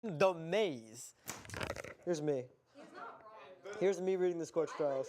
The maze. Here's me. He's not wrong. Here's me reading the Scorch Trials.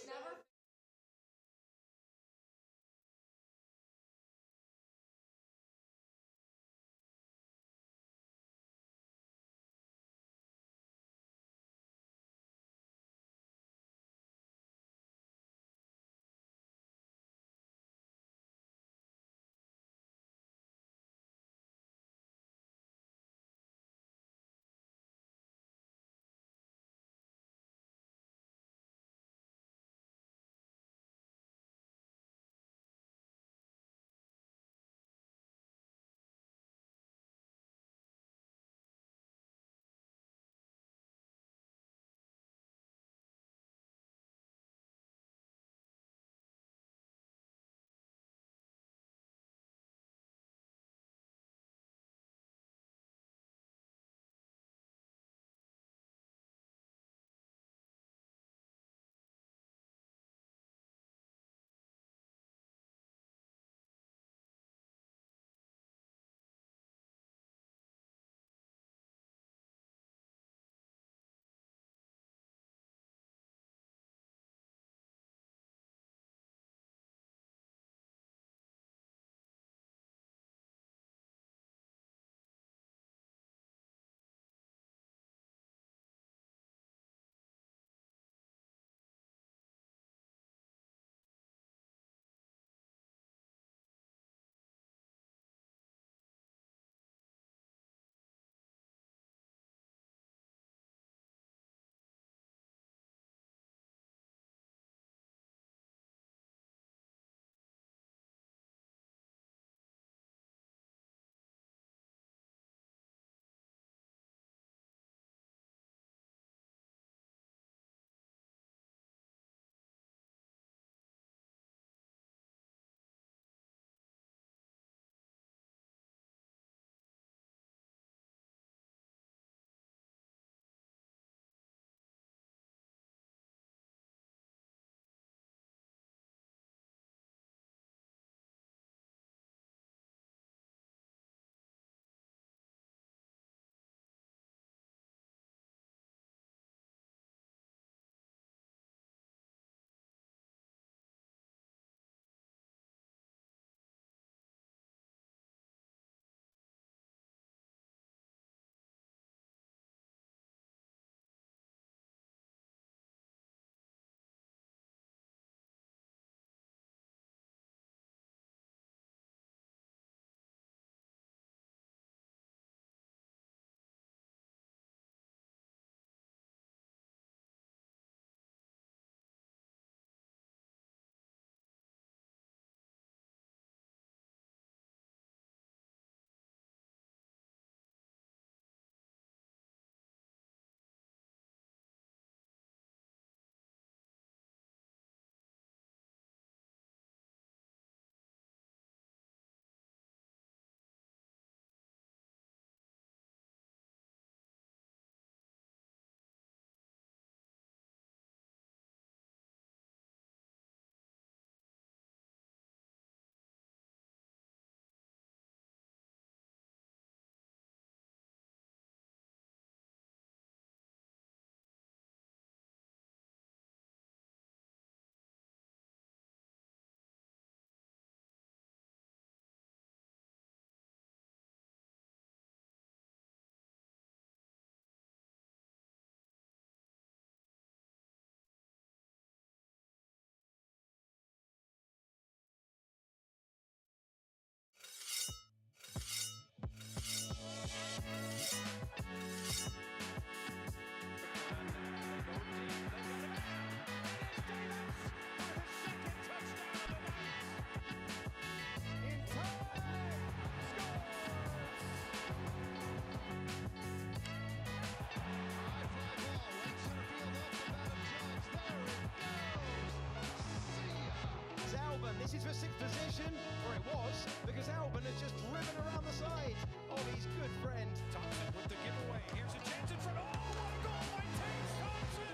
This is for sixth position, or it was, because Albon has just driven around the side of his good friend. Thompson with the giveaway. Here's a chance in front. Oh, what a goal by Taves Thompson!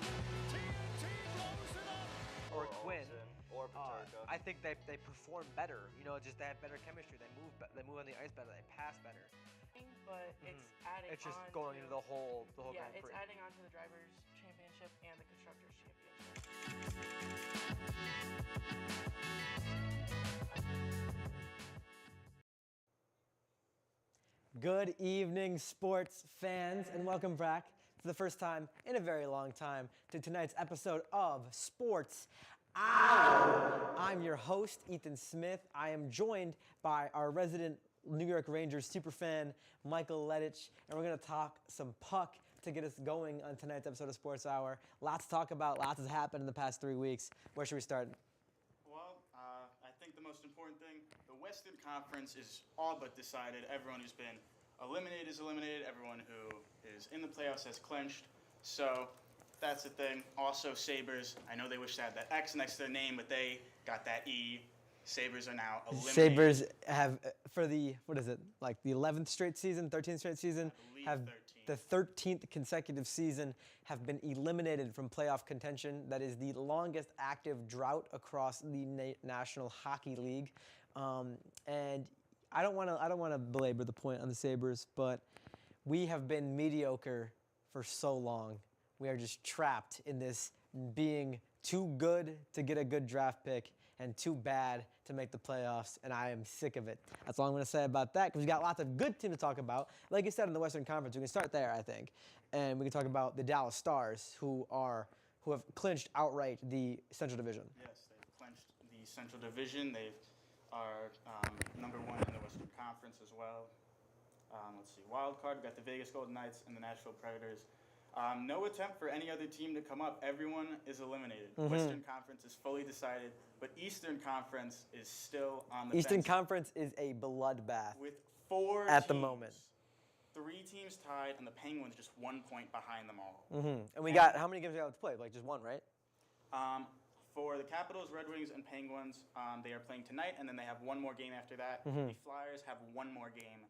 TNT blows it up. Or Quinn. Or Paterka. I think they perform better. You know, just they have better chemistry. They move on the ice better. They pass better. ranking, but it's adding It's just on going to, into the whole yeah, Grand it's Prix. adding on to the Drivers' Championship and the Constructors' Championship. Good evening, sports fans, and welcome back for the first time in a very long time to tonight's episode of Sports Hour. I'm your host, Ethan Smith. I am joined by our resident New York Rangers superfan, Michael Ledich, and we're going to talk some puck to get us going on tonight's episode of Sports Hour. Lots to talk about, lots has happened in the past 3 weeks. Where should we start? Well, I think the most important thing, the Western Conference is all but decided. Everyone who's been eliminated is eliminated. Everyone who is in the playoffs has clinched. So that's the thing. Also, Sabres, I know they wish they had that X next to their name, but they got that E. Sabres are now eliminated. Sabres have, for the, what is it, like the 11th straight season, 13th straight season? I believe have 13. The 13th consecutive season have been eliminated from playoff contention. That is the longest active drought across the National Hockey League. And I don't want to belabor the point on the Sabres, but we have been mediocre for so long. We are just trapped in this being too good to get a good draft pick and too bad to make the playoffs, and I am sick of it. That's all I'm going to say about that, because we got lots of good teams to talk about. Like you said, in the Western Conference, we can start there, I think, and we can talk about the Dallas Stars, who have clinched outright the Central Division. Yes, they've clinched the Central Division. They are number one in the Western Conference as well. Let's see, wild card, we've got the Vegas Golden Knights and the Nashville Predators. No attempt for any other team to come up. Everyone is eliminated. Western Conference is fully decided, but Eastern Conference is still on the Eastern fence. Conference is a bloodbath With four at teams, the moment. 3 teams tied, and the Penguins just 1 point behind them all. And we got, how many games do we have to play? Like just one, right? For the Capitals, Red Wings, and Penguins, they are playing tonight, and then they have one more game after that. The Flyers have one more game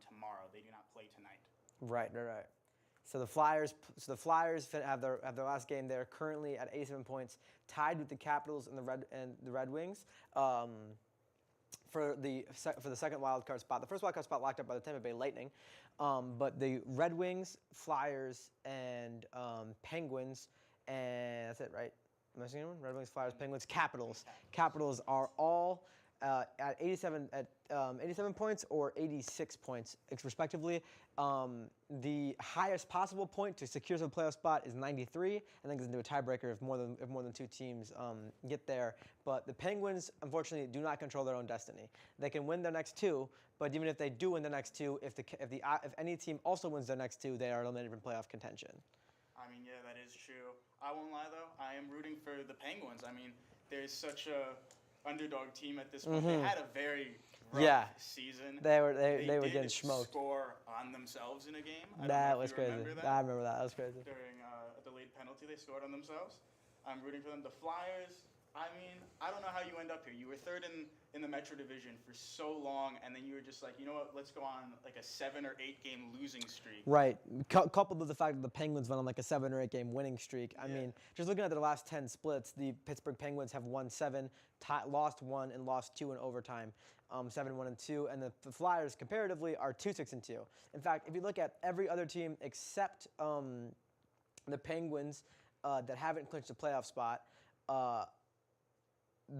tomorrow. They do not play tonight. Right. So the Flyers have their last game. They're currently at 87 points, tied with the Capitals and the Red Wings for the second wild card spot. The first wild card spot locked up by the Tampa Bay Lightning, but the Red Wings, Flyers, and Penguins, and that's it, right? Am I missing anyone? Red Wings, Flyers, Penguins, Capitals. Capitals are all at 87 points or 86 points, respectively. The highest possible point to secure the playoff spot is 93, and then goes into a tiebreaker if more than 2 teams get there. But the Penguins, unfortunately, do not control their own destiny. They can win their next 2, but even if they do win the next 2, if any team also wins their next 2, they are eliminated from playoff contention. I mean, yeah, that is true. I won't lie, though. I am rooting for the Penguins. I mean, there's such a underdog team at this point. They had a very rough season. They were did getting smoked. Score on themselves in a game. That was crazy. Remember that? I remember that. That was crazy. During a delayed penalty, they scored on themselves. I'm rooting for them. The Flyers, I mean, I don't know how you end up here. You were third in the Metro Division for so long, and then you were just like, you know what, let's go on like a 7 or 8 game losing streak. Right. Coupled with the fact that the Penguins went on like a 7 or 8 game winning streak. I mean, just looking at the last 10 splits, the Pittsburgh Penguins have won 7, lost 1, and lost 2 in overtime. 7-1-2, and the Flyers comparatively are 2-6-2. In fact, if you look at every other team except the Penguins that haven't clinched a playoff spot,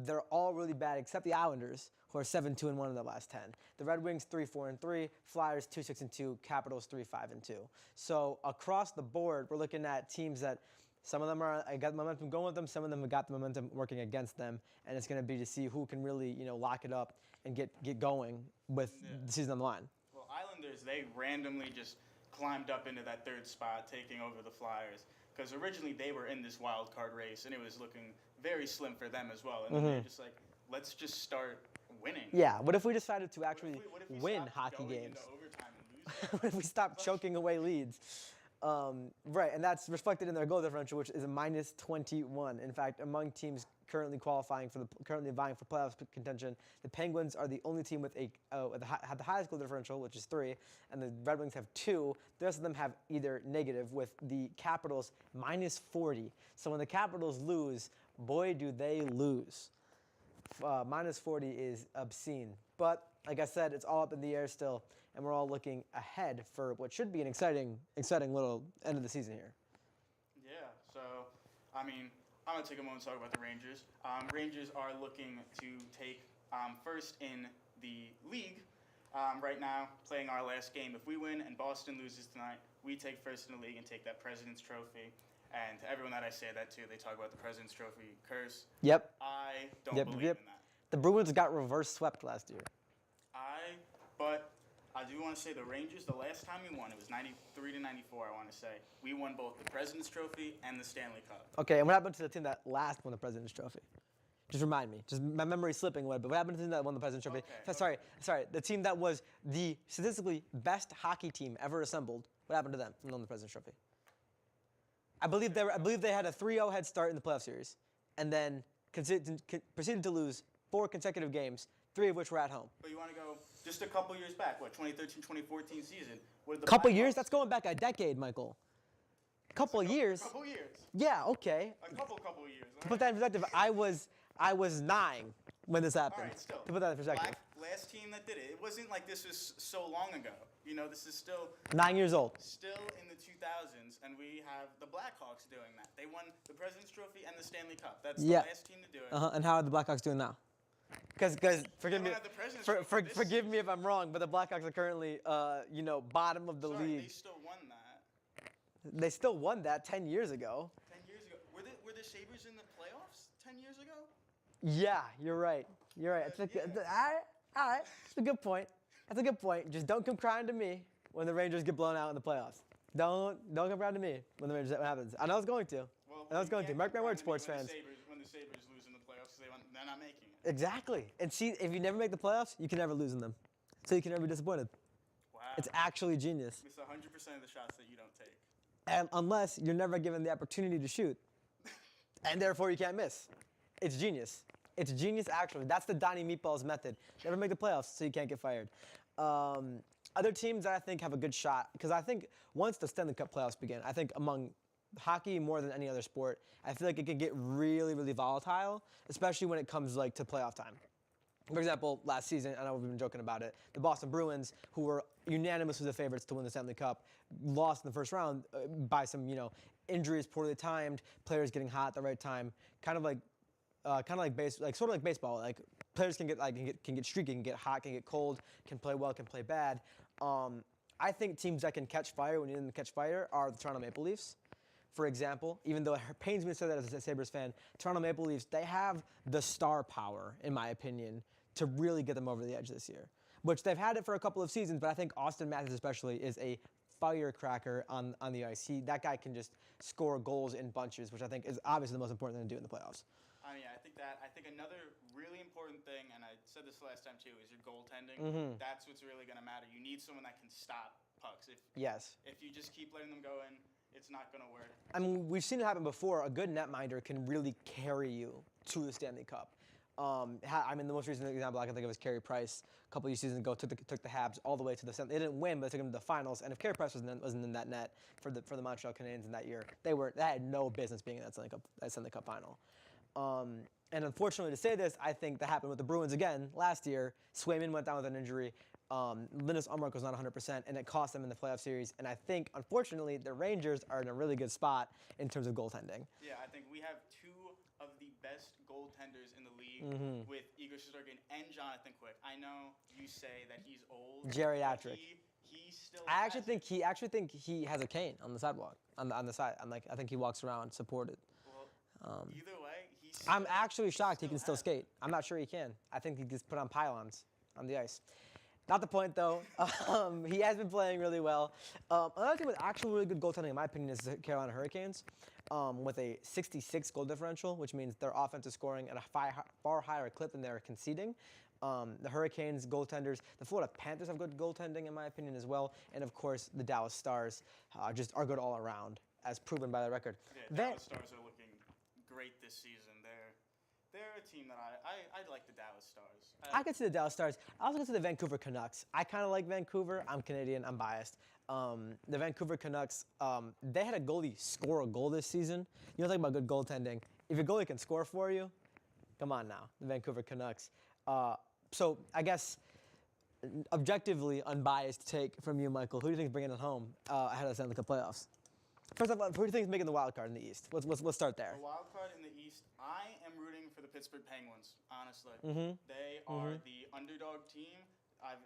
they're all really bad except the Islanders, who are 7-2-1 in the last 10. The Red Wings 3-4-3, Flyers 2-6-2, Capitals 3-5-2. So across the board, we're looking at teams that some of them got the momentum going with them, some of them have got the momentum working against them, and it's going to be to see who can really, lock it up and get going with the season on the line. Well, Islanders, they randomly just climbed up into that 3rd spot, taking over the Flyers. Because originally they were in this wild card race, and it was looking very slim for them as well. And then they're just like, let's just start winning. Yeah, what if we decided to actually what if we win stopped hockey going games? into overtime and losing? What if we stopped choking away leads? Right, and that's reflected in their goal differential, which is a -21. In fact, among teams currently vying for playoff contention, the Penguins are the only team with have the highest goal differential, which is 3, and the Red Wings have 2. The rest of them have either negative, with the Capitals -40. So when the Capitals lose, boy, do they lose. -40 is obscene. But like I said, it's all up in the air still, and we're all looking ahead for what should be an exciting little end of the season here. Yeah, so, I mean, I'm going to take a moment to talk about the Rangers. Rangers are looking to take first in the league right now, playing our last game. If we win and Boston loses tonight, we take first in the league and take that President's Trophy. And to everyone that I say that to, they talk about the President's Trophy curse. Yep. I don't believe in that. The Bruins got reverse swept last year. But I do want to say the Rangers, the last time we won, it was 93 to 94, I want to say. We won both the President's Trophy and the Stanley Cup. Okay, and what happened to the team that last won the President's Trophy? Just remind me. Just my memory's slipping away, but what happened to the team that won the President's Trophy? Sorry. The team that was the statistically best hockey team ever assembled. What happened to them from winning the President's Trophy? I believe they had a 3-0 head start in the playoff series, and then proceeded to lose 4 consecutive games, 3 of which were at home. But you want to go just a couple years back, what, 2013, 2014 season? What did the Couple Blackhawks- years? That's going back a decade, Michael. Couple years? Couple years. Yeah, okay. A couple years. To put that in perspective, I was 9 when this happened. All right, still. To put that in perspective. Last team that did it. It wasn't like this was so long ago. You know, this is still 9 years old. Still in the 2000s, and we have the Blackhawks doing that. They won the President's Trophy and the Stanley Cup. That's the last team to do it. And how are the Blackhawks doing now? Because forgive me, They don't have the President's Trophy this forgive me if I'm wrong, but the Blackhawks are currently bottom of the Sorry, league. they still won that. They still won that 10 years ago. 10 years ago. Were the Sabres in the playoffs 10 years ago? Yeah, you're right. You're right. All right. That's a good point. That's a good point. Just don't come crying to me when the Rangers get blown out in the playoffs. Don't come crying to me when the Rangers what happens. I know it's going to. Well, I know it's going to. Mark my words, sports fans. When the Sabres lose in the playoffs, they're not making it. Exactly. And see, if you never make the playoffs, you can never lose in them. So you can never be disappointed. Wow. It's actually genius. Miss 100% of the shots that you don't take. And unless you're never given the opportunity to shoot. And therefore you can't miss. It's genius. It's genius, actually. That's the Donnie Meatballs method. Never make the playoffs so you can't get fired. Other teams that I think have a good shot, because I think once the Stanley Cup playoffs begin, I think among hockey more than any other sport, I feel like it can get really, really volatile, especially when it comes like to playoff time. For example, last season, I know we've been joking about it, the Boston Bruins, who were unanimously the favorites to win the Stanley Cup, lost in the first round by some, injuries poorly timed, players getting hot at the right time, sort of like baseball. Like players can get streaky, can get hot, can get cold, can play well, can play bad. I think teams that can catch fire when you need them to catch fire are the Toronto Maple Leafs. For example, even though it pains me to say that as a Sabres fan, Toronto Maple Leafs, they have the star power, in my opinion, to really get them over the edge this year. Which they've had it for a couple of seasons, but I think Austin Matthews especially is a firecracker on the ice. That guy can just score goals in bunches, which I think is obviously the most important thing to do in the playoffs. I think another really important thing, and I said this last time too, is your goaltending. That's what's really going to matter. You need someone that can stop pucks. If you just keep letting them go in, it's not going to work. I mean, we've seen it happen before. A good netminder can really carry you to the Stanley Cup. The most recent example I can think of is Carey Price. A couple of seasons ago, took the Habs all the way to the Stanley. They didn't win, but they took them to the finals. And if Carey Price wasn't in that net for the Montreal Canadiens in that year, they had no business being in that Stanley Cup final. And unfortunately, to say this, I think that happened with the Bruins again last year. Swayman went down with an injury. Linus Ullmark was not 100%, and it cost them in the playoff series. And I think, unfortunately, the Rangers are in a really good spot in terms of goaltending. Yeah, I think we have 2 of the best goaltenders in the league with Igor Shesterkin and Jonathan Quick. I know you say that he's old. Geriatric. He still. I actually think he has a cane on the sidewalk, on the side. I think he walks around supported. Well, either way, I'm actually shocked he can still skate. I'm not sure he can. I think he gets put on pylons on the ice. Not the point, though. He has been playing really well. Another team with actual really good goaltending, in my opinion, is the Carolina Hurricanes, with a 66 goal differential, which means their offense is scoring at a far higher clip than they're conceding. The Hurricanes goaltenders, the Florida Panthers have good goaltending, in my opinion, as well. And, of course, the Dallas Stars just are good all around, as proven by the record. Yeah, Dallas Stars are looking great this season. They're a team that I like the Dallas Stars. I could see the Dallas Stars. I also consider the Vancouver Canucks. I kind of like Vancouver. I'm Canadian. I'm biased. The Vancouver Canucks, they had a goalie score a goal this season. You know, talking about good goaltending. If your goalie can score for you, come on now, the Vancouver Canucks. So I guess objectively unbiased take from you, Michael. Who do you think is bringing it home ahead of the Stanley Cup playoffs? First of all, who do you think is making the wild card in the East? Let's start there. The wild card in the East, I am rooting for the Pittsburgh Penguins, honestly. They are the underdog team.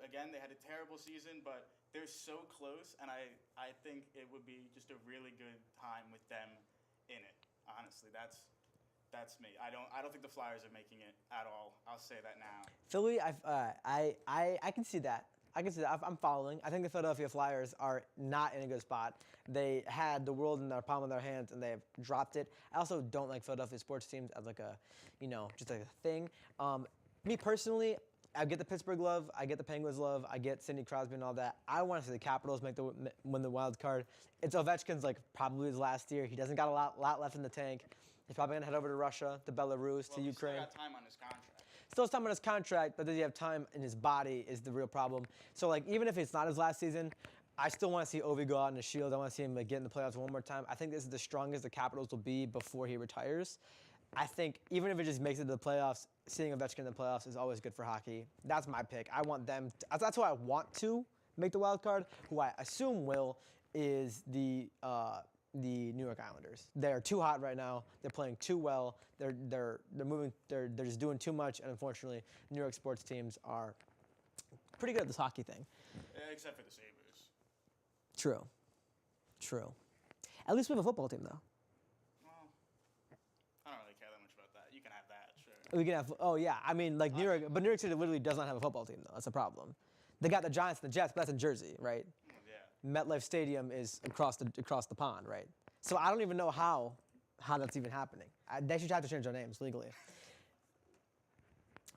Again, they had a terrible season, but they're so close, and I think it would be just a really good time with them in it. Honestly, that's me. I don't think the Flyers are making it at all. I'll say that now. Philly, I can see that. I can see that. I'm following. I think the Philadelphia Flyers are not in a good spot. They had the world in their palm of their hands, and they have dropped it. I also don't like Philadelphia sports teams as like a, just like a thing. Me personally, I get the Pittsburgh love. I get the Penguins love. I get Sidney Crosby and all that. I want to see the Capitals win the wild card. It's Ovechkin's probably his last year. He doesn't got a lot left in the tank. He's probably gonna head over to Russia, to Belarus, to Ukraine. Still got time on his contract. Still has time on his contract, but does he have time in his body is the real problem. So even if it's not his last season, I still want to see Ovi go out in the Shield. I want to see him get in the playoffs one more time. I think this is the strongest the Capitals will be before he retires. I think even if it just makes it to the playoffs, seeing Ovechkin in the playoffs is always good for hockey. That's my pick. I want them. That's who I want to make the wild card. Who I assume will is the New York Islanders. They're too hot right now. They're playing too well. They're moving. They're just doing too much. And unfortunately, New York sports teams are pretty good at this hockey thing. Except for the Sabres. True. At least we have a football team though. Well, I don't really care that much about that. You can have that, sure. We can have. Oh yeah. I mean, New York, but New York City literally does not have a football team though. That's a problem. They got the Giants and the Jets, but that's in Jersey, right? Yeah. MetLife Stadium is across the pond, right? So I don't even know how that's even happening. They should have to change their names legally.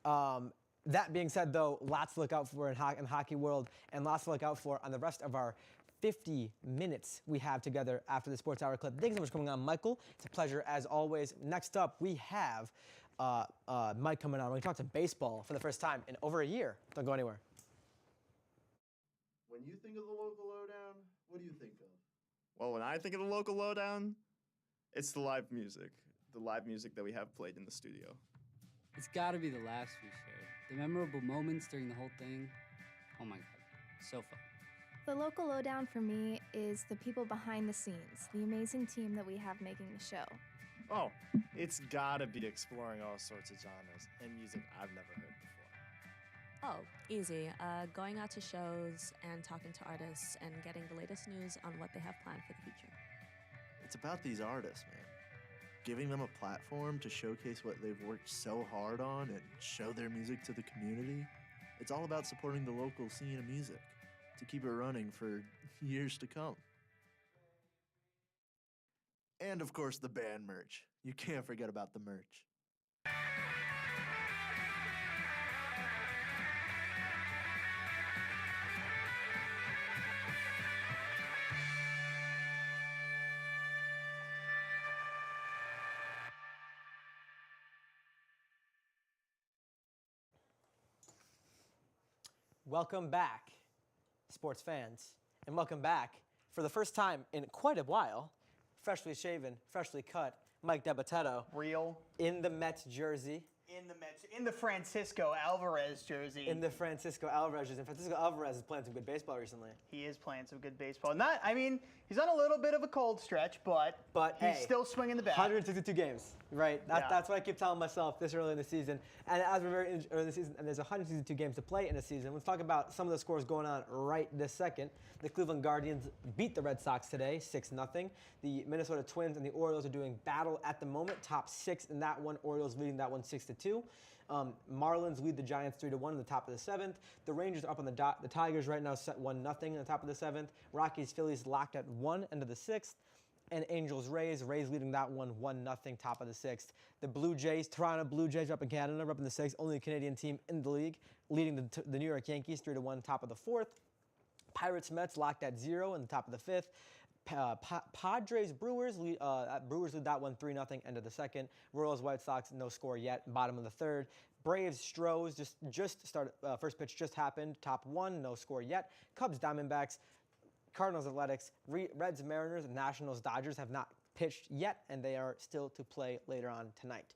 That being said, though, lots to look out for in hockey world, and lots to look out for on the rest of our 50 minutes we have together after the Sports Hour clip. Thanks so much for coming on, Michael. It's a pleasure as always. Next up, we have Mike coming on. We're going to talk some baseball for the first time in over a year. Don't go anywhere. When you think of the local lowdown, what do you think of? Well, when I think of the local lowdown, it's the live music that we have played in the studio. It's got to be the laughs we shared, the memorable moments during the whole thing. Oh my God, so fun. The local lowdown for me is the people behind the scenes, the amazing team that we have making the show. Oh, it's gotta be exploring all sorts of genres and music I've never heard before. Oh, easy. Going out to shows and talking to artists and getting the latest news on what they have planned for the future. It's about these artists, man. Giving them a platform to showcase what they've worked so hard on and show their music to the community. It's all about supporting the local scene of music to keep it running for years to come. And of course, the band merch. You can't forget about the merch. Welcome back, sports fans, and welcome back for the first time in quite a while, freshly shaven, freshly cut, Mike DeBatetto. Real. In the Mets jersey. In the Francisco Alvarez jersey. In the Francisco Alvarez jersey. And Francisco Alvarez is playing some good baseball recently. He is playing some good baseball. He's on a little bit of a cold stretch, but he's still swinging the bat. 162 games, right? That's what I keep telling myself this early in the season. And as we're very early in the season, and there's 162 games to play in a season, let's talk about some of the scores going on right this second. The Cleveland Guardians beat the Red Sox today, 6-0. The Minnesota Twins and the Orioles are doing battle at the moment, top 6 in that one. Orioles leading that one 6-2. Marlins lead the Giants 3-1 in the top of the 7th. The Rangers are up on the dot. The Tigers right now set 1-0 in the top of the 7th. Rockies, Phillies locked at 1 end of the 6th. And Angels, Rays leading that one 1-0 top of the 6th. The Blue Jays, Toronto Blue Jays are up in Canada, are up in the 6th. Only a Canadian team in the league, leading the New York Yankees 3-1 top of the 4th. Pirates, Mets locked at 0 in the top of the 5th. Padres, Brewers lead that one 3-0 end of the 2nd. Royals, White Sox, no score yet, bottom of the 3rd. Braves, Stros just started. First pitch just happened, top 1, no score yet. Cubs, Diamondbacks, Cardinals, Athletics, Reds, Mariners, Nationals, Dodgers have not pitched yet, and they are still to play later on tonight.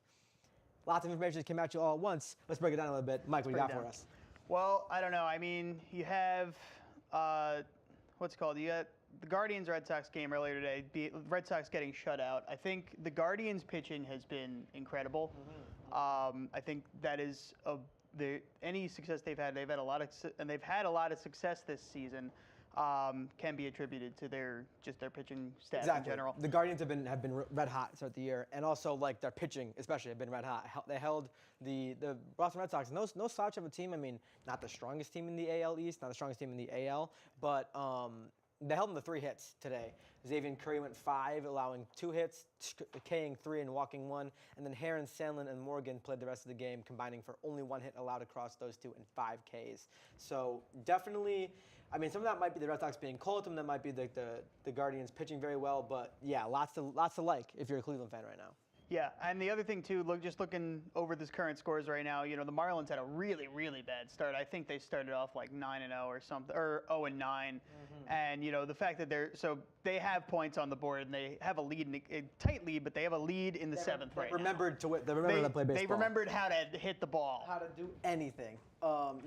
Lots of information that came at you all at once. Let's break it down a little bit. Mike, what do you got for us? Well, I don't know. I mean, you have what's it called? You got the Guardians Red Sox game earlier today. Red Sox getting shut out. I think the Guardians pitching has been incredible. I think that is any success they've had a lot of success this season. Can be attributed to their pitching staff in general. The Guardians have been red hot throughout the year, and also like their pitching especially have been red hot. They held the Boston Red Sox, no slouch of a team. I mean, not the strongest team in the AL East, not the strongest team in the AL, but they held them to 3 hits today. Xavier Curry went 5, allowing 2 hits, K-ing 3 and walking 1, and then Heron, Sandlin, and Morgan played the rest of the game, combining for only 1 hit allowed across those 2 and 5 Ks. So definitely, I mean, some of that might be the Red Sox being cold, some of that might be the Guardians pitching very well, but yeah, lots to like if you're a Cleveland fan right now. Yeah, and the other thing too, just looking over the current scores right now, the Marlins had a really, really bad start. I think they started off like 9-0 or something, or 0-9, and the fact that they have points on the board and they have a lead, a tight lead, but they have a lead in the 7th right now. They remembered to play baseball. They remembered how to hit the ball. How to do anything.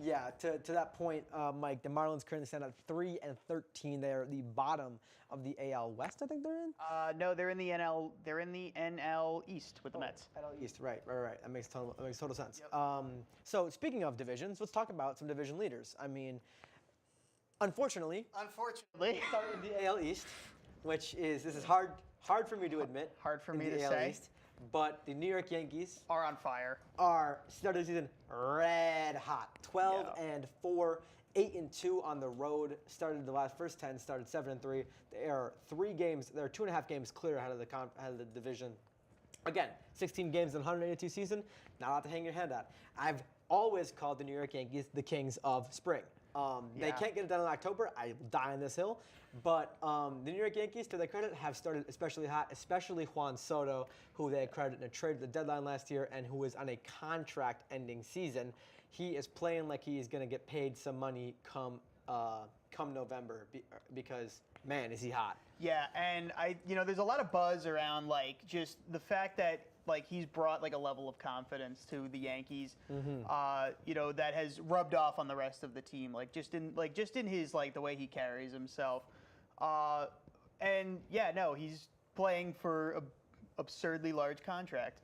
Yeah, to that point, Mike, the Marlins currently stand at 3-13. They're the bottom of the AL West, I think they're in? No, they're in the NL. They're in the NL East with the Mets. NL East, right. That makes total sense. Yep. So speaking of divisions, let's talk about some division leaders. I mean, unfortunately, start in the AL East, this is hard for me to admit. Hard for me to AL say. East, but the New York Yankees are on fire. Started the season red hot, 12-4. 8-2 on the road. Started the first 10. Started 7-3. They are 3 games. They're 2.5 games clear out of the division. Again, 16 games in 182 season. Not a lot to hang your head at. I've always called the New York Yankees the kings of spring. They can't get it done in October. I die on this hill. But the New York Yankees, to their credit, have started especially hot, especially Juan Soto, who they credited in a trade at the deadline last year and who is on a contract-ending season. He is playing like he is going to get paid some money come November because, man, is he hot. Yeah, and there's a lot of buzz around just the fact that he's brought a level of confidence to the Yankees, that has rubbed off on the rest of the team, just in his the way he carries himself, and yeah, no, he's playing for an absurdly large contract.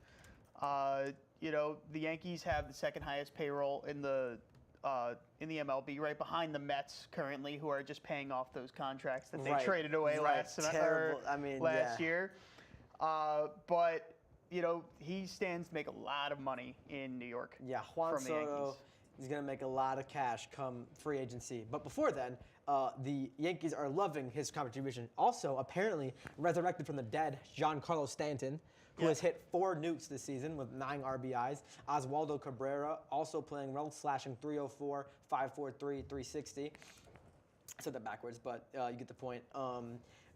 The Yankees have the 2nd highest payroll in the MLB, right behind the Mets currently, who are just paying off those contracts that they traded away last year. But he stands to make a lot of money in New York. Yeah, Juan Soto is going to make a lot of cash come free agency. But before then, the Yankees are loving his contribution. Also, apparently, resurrected from the dead, Giancarlo Stanton, who has hit 4 nukes this season with 9 RBIs. Oswaldo Cabrera also playing well, slashing 304, 543, 360. I said that backwards, but you get the point.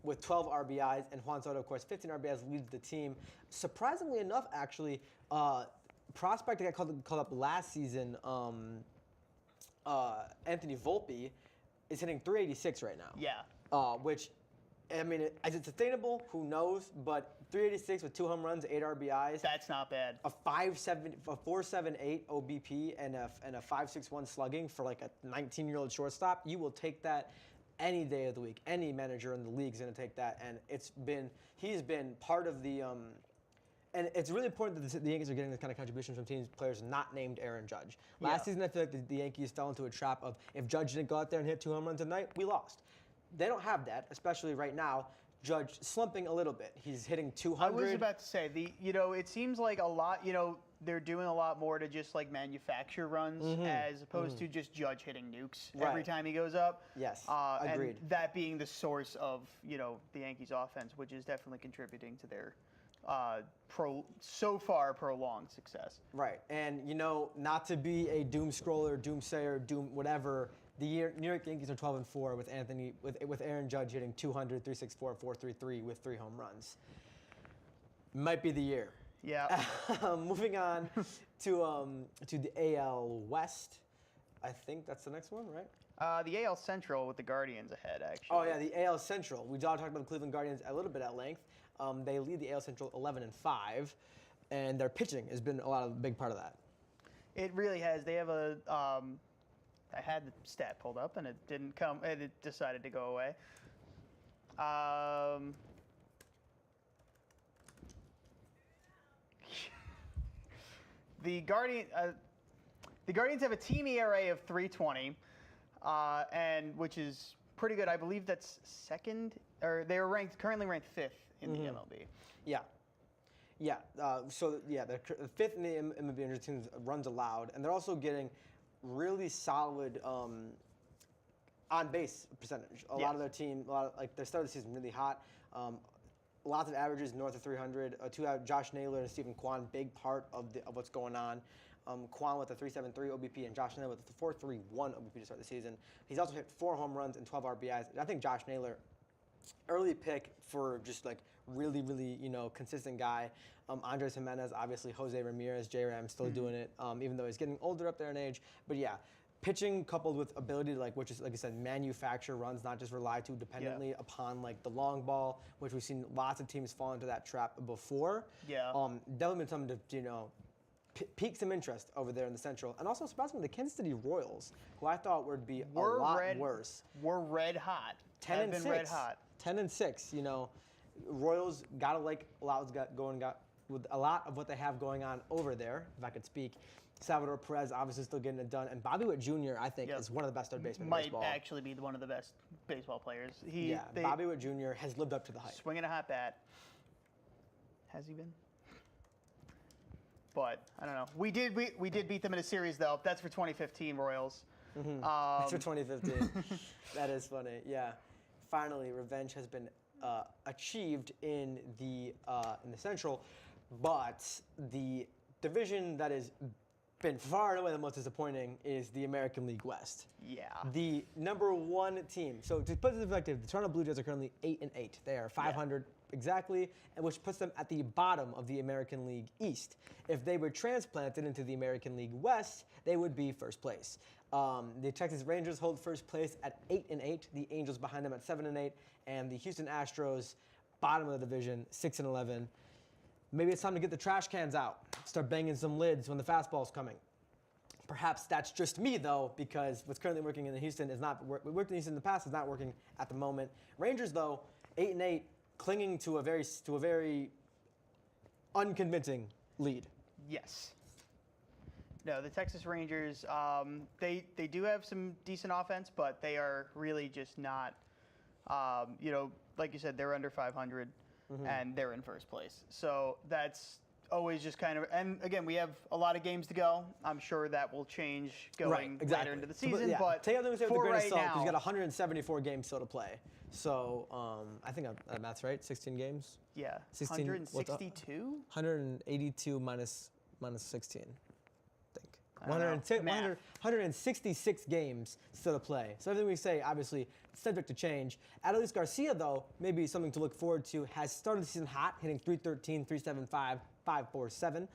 With 12 RBIs, and Juan Soto, of course, 15 RBIs, leads the team. Surprisingly enough, actually, prospect that got called up last season, Anthony Volpe, is hitting 386 right now. Yeah. Which, I mean, is it sustainable? Who knows? But 386 with 2 home runs, 8 RBIs. That's not bad. A 4.78 OBP and a 5.61 slugging for a 19-year-old shortstop. You will take that any day of the week. Any manager in the league is going to take that, and he's been part of the. And it's really important that the Yankees are getting this kind of contribution from players not named Aaron Judge. Last season, I feel like the Yankees fell into a trap of if Judge didn't go out there and hit 2 home runs a night, we lost. They don't have that, especially right now. Judge slumping a little bit. He's hitting 200. I was about to say it seems like a lot. They're doing a lot more to just manufacture runs as opposed to just Judge hitting nukes every time he goes up. Yes, agreed. And that being the source of the Yankees' offense, which is definitely contributing to their so far prolonged success. Right, and not to be a doom scroller, doomsayer, doom whatever. The New York Yankees are 12-4 with Aaron Judge hitting 200, 364, 433 with 3 home runs. Might be the year. Yeah. Moving on to the AL West. I think that's the next one, right? The AL Central with the Guardians ahead, actually. Oh yeah, the AL Central. We talked about the Cleveland Guardians a little bit at length. They lead the AL Central 11-5, and their pitching has been a big part of that. It really has. They have I had the stat pulled up and it didn't come. It decided to go away. The Guardians have a team ERA of 3.20, and which is pretty good. I believe that's second, or they're currently ranked 5th in the MLB. Yeah. Yeah. They're fifth in the MLB in teams runs allowed, and they're also getting really solid on base percentage. A lot of their team, they started the season really hot. Lots of averages north of 300. Josh Naylor and Stephen Kwan, big part of what's going on. Kwan with a 3.73 OBP and Josh Naylor with a 4.31 OBP to start the season. He's also hit 4 home runs and 12 RBIs. And I think Josh Naylor, early pick for just like really, really, consistent guy. Andres Jimenez, obviously Jose Ramirez, J-Ram still doing it, even though he's getting older up there in age. But yeah, pitching coupled with ability to which is like I said, manufacture runs, not just rely too dependently upon the long ball, which we've seen lots of teams fall into that trap before. Yeah. Definitely been something to pique some interest over there in the Central, and also surprisingly the Kansas City Royals, who I thought would be a lot worse. We're red hot. 10-6. Red hot. 10-6. Royals gotta like a lot with a lot of what they have going on over there, if I could speak. Salvador Perez obviously still getting it done, and Bobby Witt Jr. I think is one of the best third basemen in baseball. Might actually be one of the best baseball players. Bobby Witt Jr. has lived up to the hype. Swinging a hot bat. Has he been? But I don't know. We did beat them in a series though. That's for 2015 Royals. That's for 2015. That is funny. Yeah. Finally, revenge has been achieved in the Central, but the division that has been far and away the most disappointing is the American League West. Yeah. The number 1 team. So to put this in perspective, the Toronto Blue Jays are currently 8-8. They are 500 exactly, and which puts them at the bottom of the American League East. If they were transplanted into the American League West, they would be first place. The Texas Rangers hold first place at 8-8. The Angels behind them at 7-8, and the Houston Astros, bottom of the division, 6-11. Maybe it's time to get the trash cans out, start banging some lids when the fastball's coming. Perhaps that's just me though, because what's currently working in Houston is not what worked in Houston in the past is not working at the moment. Rangers though, 8-8, clinging to a very unconvincing lead. Yes. No, the Texas Rangers, they do have some decent offense, but they are really just not, like you said, they're under 500, and they're in first place. So that's always just kind of, and again, we have a lot of games to go. I'm sure that will change going later into the season, but take everything with a grain of salt, because you got now, 174 games still to play. So I think that's right, 16 games? Yeah, 16, 162? 182 minus 16. 166 games still to play. So everything we say, obviously, subject to change. Adolis Garcia, though, maybe something to look forward to, has started the season hot, hitting .313, .375, .547,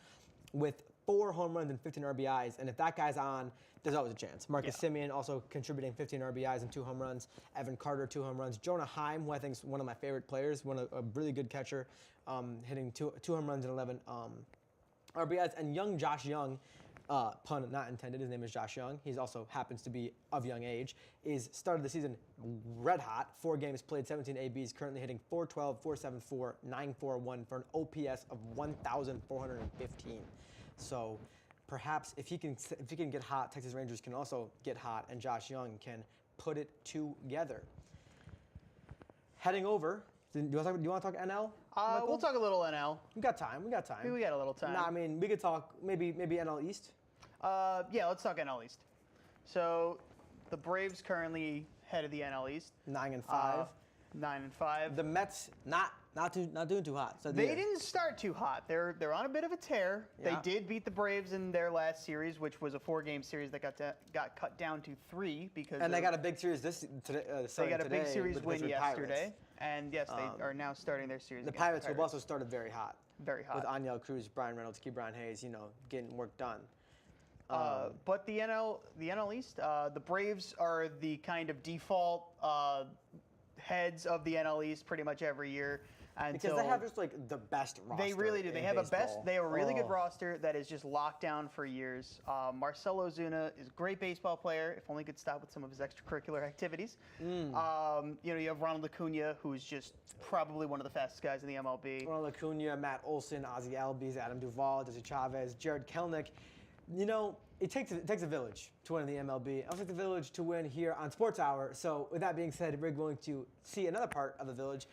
with 4 home runs and 15 RBIs. And if that guy's on, there's always a chance. Marcus Semien also contributing 15 RBIs and 2 home runs. Evan Carter, 2 home runs. Jonah Heim, who I think is one of my favorite players, a really good catcher, hitting two home runs and 11 RBIs. And young Josh Young, pun not intended, his name is Josh Young. He also happens to be of young age. Is started the season red hot. 4 games played, 17 ABs, currently hitting .412, .474, .941 for an OPS of 1,415. So perhaps if he can get hot, Texas Rangers can also get hot, and Josh Young can put it together. Heading over. Do you want to talk NL? We'll talk a little NL. We got time. We got a little time. No, I mean we could talk maybe NL East. Yeah, let's talk NL East. So the Braves currently head of the NL East. 9-5. 9-5. The Mets not doing too hot. So they didn't start too hot. They're on a bit of a tear. Yeah. They did beat the Braves in their last series, which was a 4-game series that got cut down to 3 because. And they got a big series today. They got a big series win yesterday, Pirates. And yes, they are now starting their series. The Pirates, who also started very hot. Very hot. With Aniel Cruz, Brian Reynolds, Key Brian Hayes, getting work done. But the NL East, the Braves are the kind of default heads of the NL East pretty much every year. Because they have just like the best roster. They really do. They have baseball. They have a really good roster that is just locked down for years. Marcell Ozuna is a great baseball player. If only he could stop with some of his extracurricular activities. You know, you have Ronald Acuna, who's just probably one of the fastest guys in the MLB. Ronald Acuna, Matt Olson, Ozzie Albies, Adam Duvall, Jesse Chavez, Jared Kelenic. You know, it takes a village to win in the MLB. It also takes a village to win here on Sports Hour. So with that being said, we're going to see another part of the village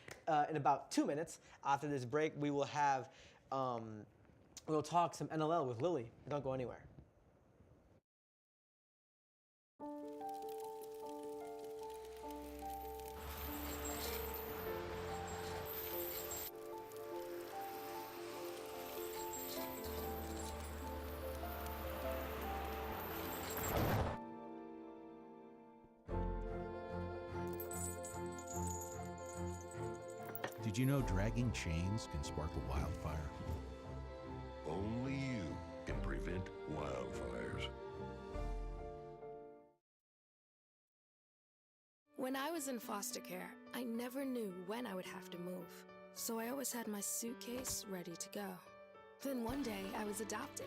in about 2 minutes. After this break, we will have, we'll talk some NLL with Lily. Don't go anywhere. Did you know dragging chains can spark a wildfire? Only you can prevent wildfires. When I was in foster care, I never knew when I would have to move, so I always had my suitcase ready to go. Then one day, I was adopted.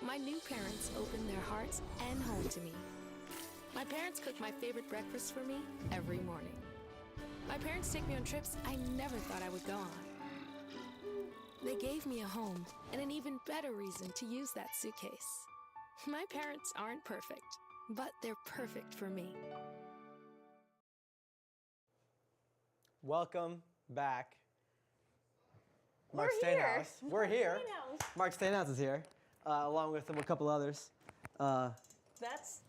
My new parents opened their hearts and home to me. My parents cook my favorite breakfast for me every morning. My parents take me on trips I never thought I would go on. They gave me a home and an even better reason to use that suitcase. My parents aren't perfect, but they're perfect for me. Welcome back. We're Mark here. Stainhouse. We're here. Stainhouse. Mark Stainhouse is here, along with a couple others.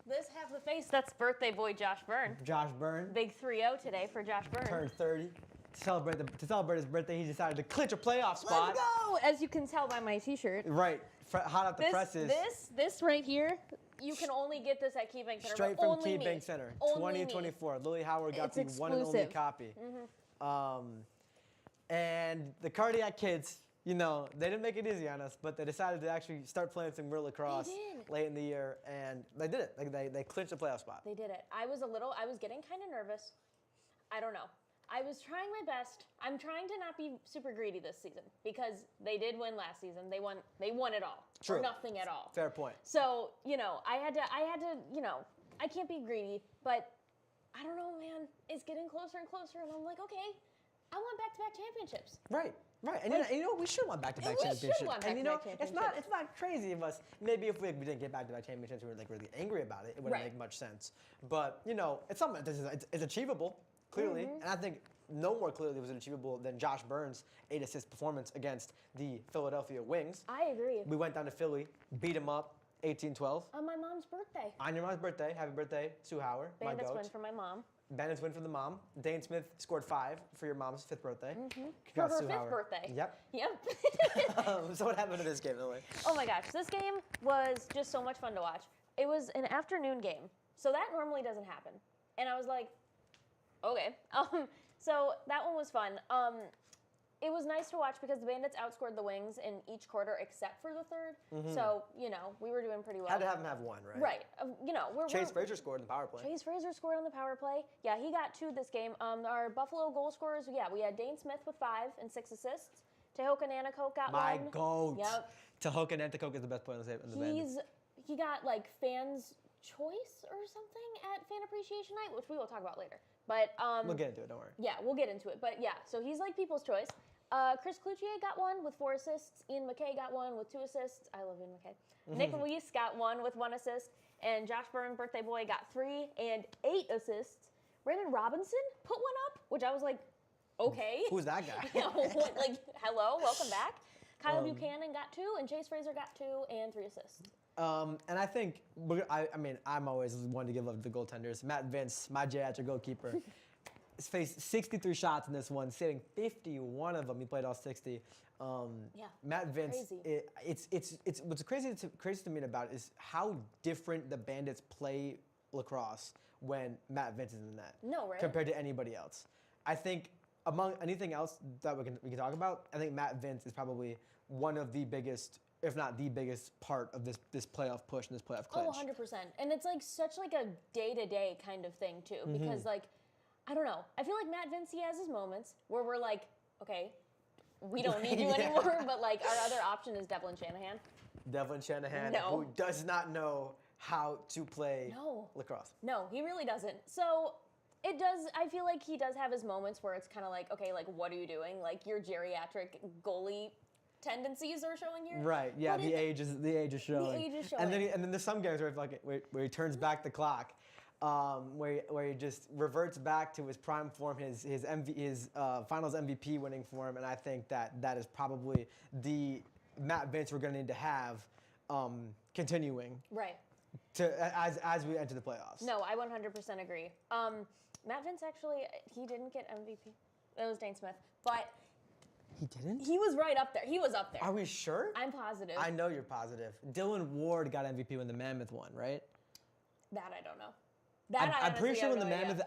This half the face. That's birthday boy Josh Byrne. Josh Byrne. Big 3-0 today for Josh Byrne. Turned 30. To celebrate his birthday, he decided to clinch a playoff spot. Let's go! As you can tell by my T-shirt. Right. Hot off the presses. This right here, you can only get this at KeyBank Center. Straight but from only KeyBank me. Center. Only 2024. Lily Howard got It's the one and only exclusive. copy. And the Cardiac Kids, you know, they didn't make it easy on us, but they decided to actually start playing some real lacrosse late in the year, and they did it. Like they clinched a playoff spot. They did it. I was getting kind of nervous. I don't know. I was trying my best. I'm trying to not be super greedy this season because they did win last season. They won it all. True. Or nothing at all. Fair point. So, you know, I had to, you know, I can't be greedy, but I don't know, man. It's getting closer and closer, and I'm like, okay, I want back-to-back championships. Right. And Like- you know what? We should want back-to-back And we should championships. want And you know, back-to-back it's not crazy of us. Maybe if we didn't get back-to-back championships, we were like really angry about it. It wouldn't Right. make much sense. But you know, it's something. It's achievable, clearly, and I think no more clearly was it achievable than Josh Byrne's 8-assist performance against the Philadelphia Wings. I agree. We went down to Philly, beat them up, 18-12. On my mom's birthday. On your mom's birthday, happy birthday, Sue Howard, my Bandits goat. win for my mom. Bandits win for the mom. Dane Smith scored 5 for your mom's 5th birthday. For Congrats, her Sue 5th Howard. birthday. Yep. Yep. So what happened to this game, Lily? Oh my gosh, this game was just so much fun to watch. It was an afternoon game, so that normally doesn't happen. And I was like, okay. So that one was fun. It was nice to watch because the Bandits outscored the Wings in each quarter except for the third. So, you know, we were doing pretty well. Had to have them have one, right? Right. You know, Chase Frazier scored in the power play. Chase Frazier scored on the power play. Yeah, he got 2 this game. Our Buffalo goal scorers, yeah, we had Dane Smith with 5 and 6 assists. Tehoka Nanticoke got 1. My goat. Yep. Tehoka Nanticoke is the best player in the Bandits. He got like fans choice or something at Fan Appreciation Night, which we will talk about later. But We'll get into it, don't worry. yeah, we'll get into it. But yeah, so he's like people's choice. Chris Cloutier got 1 with 4 assists. Ian McKay got 1 with 2 assists. I love Ian McKay. Nick Luis got 1 with 1 assist. And Josh Byrne, birthday boy, got 3 and 8 assists. Brandon Robinson put 1 up, which I was like, okay. Who's that guy? You know, like, hello, welcome back. Kyle Buchanan got 2, and Chase Frazier got 2 and 3 assists. And I think, I'm always one to give love to the goaltenders. Matt Vince, my geriatric goalkeeper, has faced 63 shots in this one, saving 51 of them. He played all 60. Matt Vince, crazy. It's what's crazy to me about is how different the Bandits play lacrosse when Matt Vince is in the net. No, right? Compared to anybody else. I think among anything else that we can talk about, I think Matt Vince is probably one of the biggest, if not the biggest part of this playoff push and this playoff clinch. Oh, 100%. And it's like such like a day-to-day kind of thing too, because like, I don't know. I feel like Matt Vince, he has his moments where we're like, okay, we don't need you anymore. But like our other option is Devlin Shanahan. Devlin Shanahan, No. who does not know how to play lacrosse. No, he really doesn't. So it does. I feel like he does have his moments where it's kind of like, okay, like what are you doing? Like your geriatric goalie tendencies are showing here. Right. Yeah. But The age is showing. The age is And showing. then there's some games where he turns back the clock, where he just reverts back to his prime form, his Finals MVP winning form, and I think that is probably the Matt Vince we're going to need to have continuing. Right. As we enter the playoffs. No, I 100% agree. Matt Vince actually, he didn't get MVP. It was Dane Smith, but he didn't. He was right up there. He was up there. Are we sure? I'm positive. I know you're positive. Dylan Ward got MVP when the Mammoth won, right? That I don't know. That I'm pretty sure when the have no Mammoth. idea.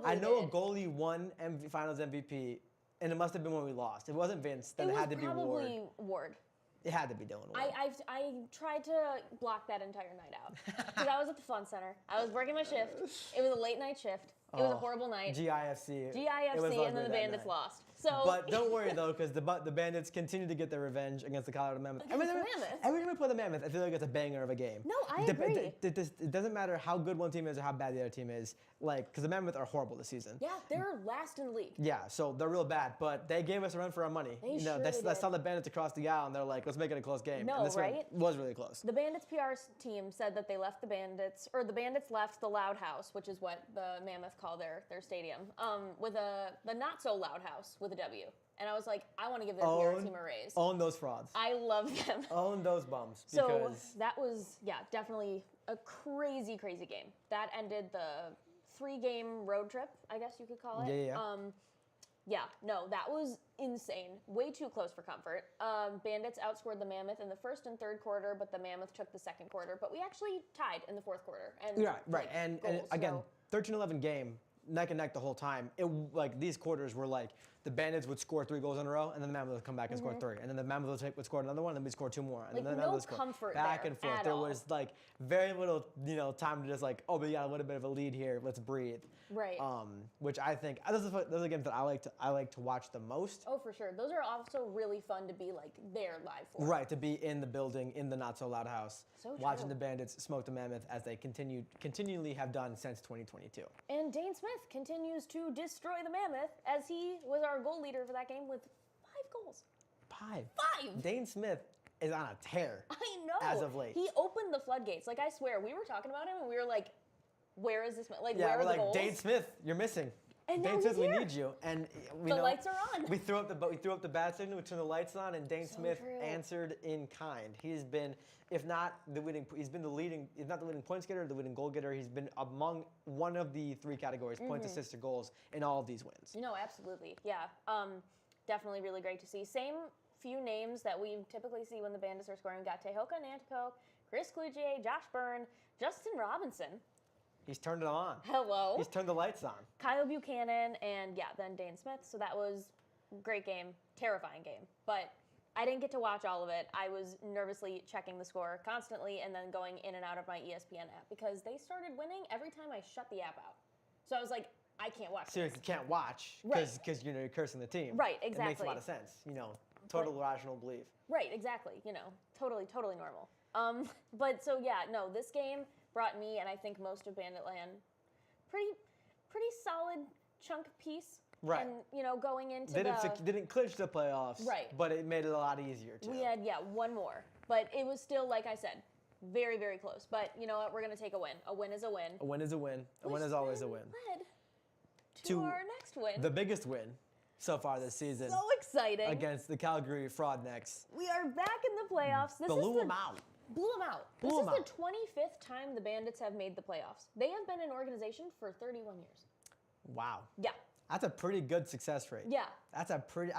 I know a did. goalie won Finals MVP, and it must have been when we lost. If it wasn't Vince, then it had to be Ward. Probably Ward. It had to be Dylan Ward. I tried to block that entire night out because I was at the Fun Center. I was working my shift. It was a late night shift. It was a horrible night. GIFC. GIFC, and then the Bandits lost. So, but don't worry though, because the Bandits continue to get their revenge against the Colorado Mammoth. Against the Mammoth? Every time we play the Mammoth, I feel like it's a banger of a game. No, I agree. It doesn't matter how good one team is or how bad the other team is, like, because the Mammoth are horrible this season. Yeah, they're last in the league. Yeah, so they're real bad, but they gave us a run for our money. They sure they did. saw the Bandits across the aisle, and they're like, let's make it a close game. No, and this right? one was really close. The Bandits PR team said that they left the Bandits, or the Bandits left the Loud House, which is what the Mammoth call their stadium, with the not so loud house with a W. And I was like, I want to give their PR team a raise. Own those frauds. I love them. Own those bums. So Because that was, definitely a crazy, crazy game. That ended the 3-game road trip, I guess you could call it. That was insane. Way too close for comfort. Bandits outscored the Mammoth in the first and third quarter, but the Mammoth took the second quarter. But we actually tied in the fourth quarter. And right. And again, 13-11 game, neck and neck the whole time. These quarters were like the Bandits would score 3 goals in a row, and then the Mammoth would come back and score 3, and then the Mammoth would score another one, and then we'd score 2 more, and then the Mammoth would score comfort back there and forth. at There all. was like very little, time to just like, oh, we got a little bit of a lead here. Let's breathe. Right. Which I think those are the games that I like to watch the most. Oh, for sure. Those are also really fun to be like there live for. Right, to be in the building, in the not so loud house, So watching true. the Bandits smoke the Mammoth as they continually have done since 2022. And Dane Smith continues to destroy the Mammoth as he was our goal leader for that game with 5 goals. 5. Dane Smith is on a tear. I know. As of late. He opened the floodgates. Like, I swear, we were talking about him and we were like, where is this? Like, Yeah, where are we're the like, goals? Dane Smith, you're missing. And now Dane he's Smith, we here. need you. And The lights are on. We threw up the bat signal, we turned the lights on, and Dane So Smith true. answered in kind. He's been, if not the leading point getter, the leading goal getter. He's been among one of the 3 categories, points, Mhm. assists, or goals, in all of these wins. No, absolutely. Yeah. Definitely really great to see. Same few names that we typically see when the Bandits are scoring. We got Tehoka Nantico, Chris Cloutier, Josh Byrne, Justin Robinson. He's turned it on. Hello. He's turned the lights on. Kyle Buchanan, and then Dane Smith. So that was a great game, terrifying game. But I didn't get to watch all of it. I was nervously checking the score constantly and then going in and out of my ESPN app because they started winning every time I shut the app out. So I was like, I can't watch Seriously, you can't watch Right. because you're cursing the team. Right, It makes a exactly. lot of sense. Total rational belief. Right, exactly. Totally normal. But so this game brought me and I think most of Banditland pretty solid chunk piece. Right. And going into Didn't clinch the playoffs. Right. But it made it a lot easier too. we had one more, but it was still like I said, very very close. But you know what? We're gonna take a win. A win is a win. A win is a win. A win is always a win. Led to To our next win. The biggest win so far this season. So exciting. Against the Calgary Fraudnecks. We are back in the playoffs. This Blew is them out. Blew them out. Blew This is 'em out. the 25th time the Bandits have made the playoffs. They have been an organization for 31 years. Wow. Yeah. That's a pretty good success rate. Yeah. That's a pretty,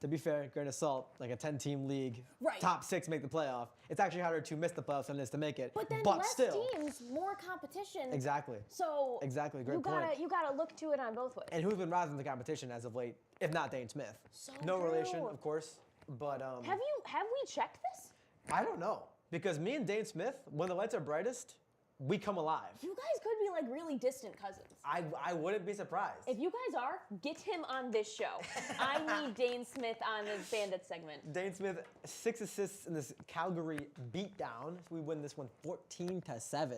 to be fair, grain of salt, like a 10-team league, Right. top 6 make the playoff. It's actually harder to miss the playoffs than it is to make it. But then less still. teams, more competition. Exactly. So Exactly, great you gotta point. you gotta look to it on both ways. And who's been rising to the competition as of late, if not Dane Smith? So no true. relation, of course, but Have we checked this? I don't know. Because me and Dane Smith, when the lights are brightest, we come alive. You guys could be like really distant cousins. I wouldn't be surprised. If you guys are, get him on this show. I need Dane Smith on the Bandits segment. Dane Smith, 6 assists in this Calgary beatdown. We win this one 14-7.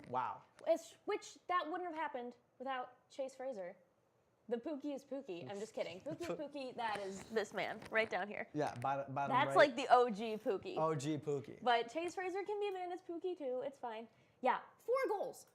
Wow. Which that wouldn't have happened without Chase Fraser. The Pookie is Pookie. I'm just kidding. Pookie is Pookie. That is this man right down here. Yeah, bottom That's right. like the OG Pookie. OG Pookie. But Chase Fraser can be a Bandits Pookie too. It's fine. Yeah, 4 goals.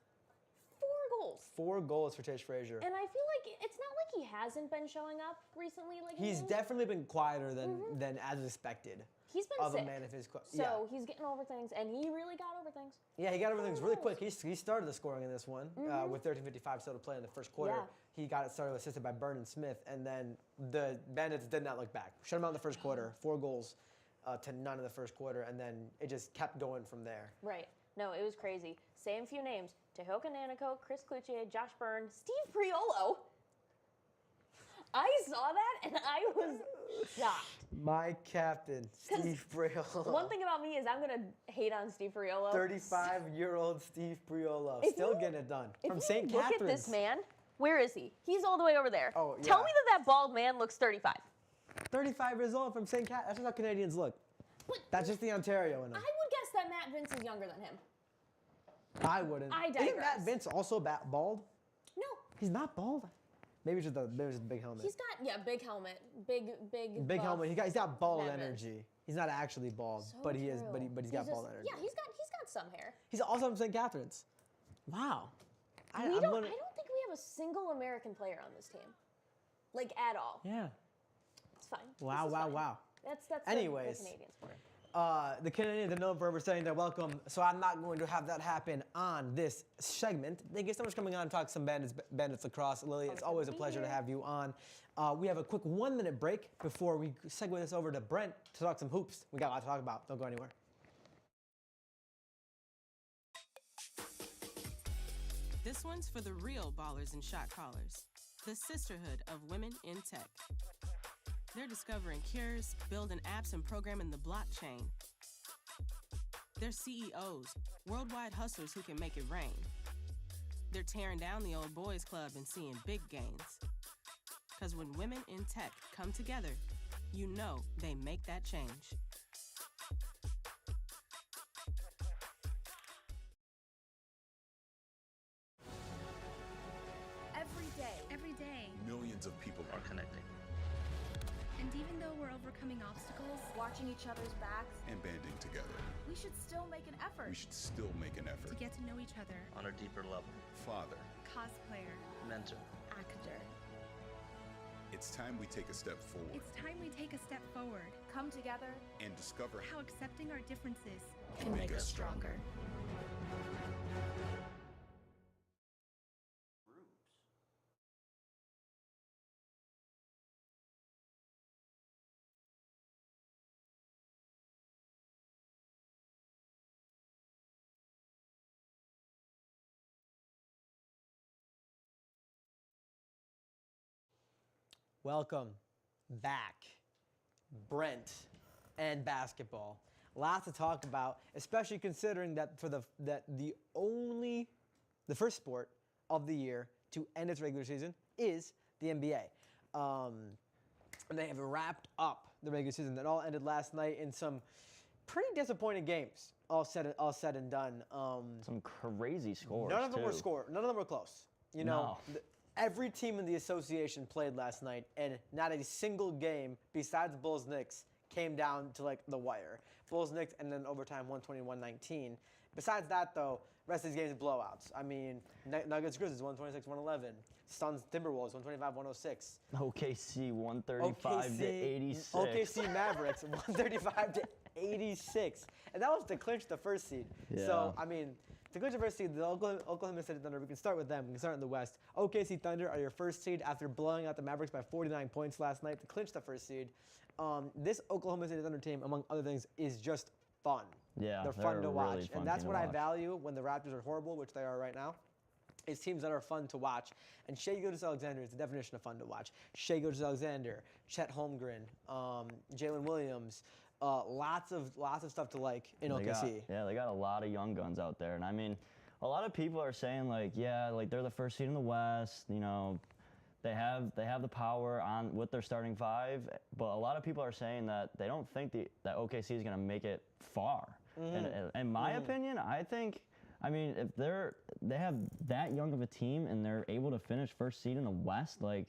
4 goals. 4 goals for Chase Fraser. And I feel like it's not like he hasn't been showing up recently. Like He's definitely been quieter than as expected. He's been of sick. A man of his so he's getting over things, and he really got over things. Yeah, he got over things really quick. He started the scoring in this one with 13:55 still to play in the first quarter. Yeah. He got it started assisted by Vernon Smith, and then the Bandits did not look back. Shut him out in the first quarter. 4 goals to none in the first quarter, and then it just kept going from there. Right. No, it was crazy. Same few names: Tehoka Nanako, Chris Cloutier, Josh Byrne, Steve Priolo. I saw that and I was shocked. My captain, Steve Priolo. One thing about me is I'm gonna hate on Steve Priolo. 35-year-old Steve Priolo, still getting it done from St. Look Catharines. at this man. Where is he? He's all the way over there. Oh, yeah. Tell me that bald man looks 35. 35 years old from St. Cat. That's just how Canadians look. That's just the Ontario in them. I would guess that Matt Vince is younger than him. I wouldn't. I digress. Isn't Matt Vince also bald? No. He's not bald. Maybe it's just the big helmet. He's got big helmet, big. Big buff helmet. He's got bald Matt Vince. energy. He's not actually bald, So but he is. true. But he's got just- bald energy. Yeah, he's got some hair. He's also from St. Catharines. Wow. I don't think we have a single American player on this team, like at all. Yeah. It's fine. Wow. This is Wow. fine. Wow. That's Anyways. the Canadian sport. The Canadians are known for overstaying their welcome, so I'm not going to have that happen on this segment. Thank you so much for coming on and talk some Bandits lacrosse. Lily, it's always a pleasure to have you on. We have a quick 1-minute break before we segue this over to Brent to talk some hoops. We got a lot to talk about. Don't go anywhere. This one's for the real ballers and shot callers, the sisterhood of women in tech. They're discovering cures, building apps, and programming the blockchain. They're CEOs, worldwide hustlers who can make it rain. They're tearing down the old boys club and seeing big gains. Because when women in tech come together, you know they make that change. Every day, millions of people are connecting and even though we're overcoming obstacles, watching each other's backs, and banding together. we should still make an effort. We should still make an to effort. get to know each other, on a deeper level. Father, cosplayer, Mentor. actor. it's time we take a step forward It's time we take a step forward. Come together and discover How accepting our differences can make us stronger. Welcome back, Brent, and basketball. Lots to talk about, especially considering that the first sport of the year to end its regular season is the NBA. And they have wrapped up the regular season that all ended last night in some pretty disappointing games. All said and done. Some crazy scores. None of them were too. scored. None of them were close. You know, every team in the association played last night, and not a single game besides Bulls-Knicks came down to like the wire. Bulls-Knicks and then overtime 121-19. Besides that, though, rest of these games blowouts. I mean, Nuggets-Grizzlies 126-111. Suns-Timberwolves 125-106. OKC 135 to 86. OKC Mavericks 135 to 86, and that was to clinch the first seed. Yeah. So I mean, to clinch the first seed, the Oklahoma City Thunder. We can start with them. We can start in the West. OKC Thunder are your first seed after blowing out the Mavericks by 49 points last night to clinch the first seed. This Oklahoma City Thunder team, among other things, is just fun. Yeah, they're fun to a watch, really fun and that's team what to I watch. value when the Raptors are horrible, which they are right now. Is teams that are fun to watch. And Shai Gilgeous-Alexander is the definition of fun to watch. Shai Gilgeous-Alexander, Chet Holmgren, Jalen Williams, lots of stuff to like in OKC. They got a lot of young guns out there. And I mean, a lot of people are saying like, yeah, like they're the first seed in the West. You know, they have the power on with their starting five. But a lot of people are saying that they don't think that OKC is going to make it far. And in my opinion, I think. I mean, if they have that young of a team and they're able to finish first seed in the West, like,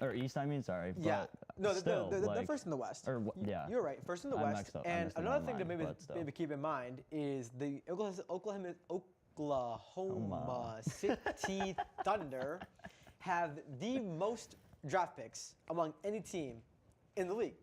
or East, I mean, sorry. Yeah. No, still, they're first in the West. Yeah. You're right, first in the I West. mixed up. I And mixed the another thing to timeline, maybe keep in mind is the Oklahoma City Thunder have the most draft picks among any team in the league.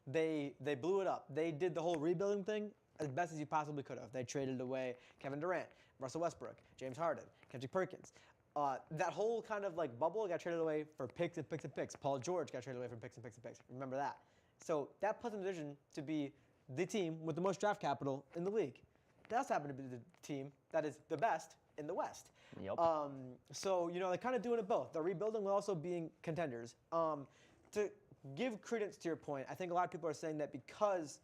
They blew it up. They did the whole rebuilding thing as best as you possibly could have. They traded away Kevin Durant, Russell Westbrook, James Harden, Kendrick Perkins. That whole kind of like bubble got traded away for picks and picks and picks. Paul George got traded away for picks and picks and picks. Remember that. So that puts them in a position to be the team with the most draft capital in the league. They also happen to be the team that is the best in the West. Yep. So, you know, they're kind of doing it both. They're rebuilding while also being contenders. To give credence to your point, I think a lot of people are saying that because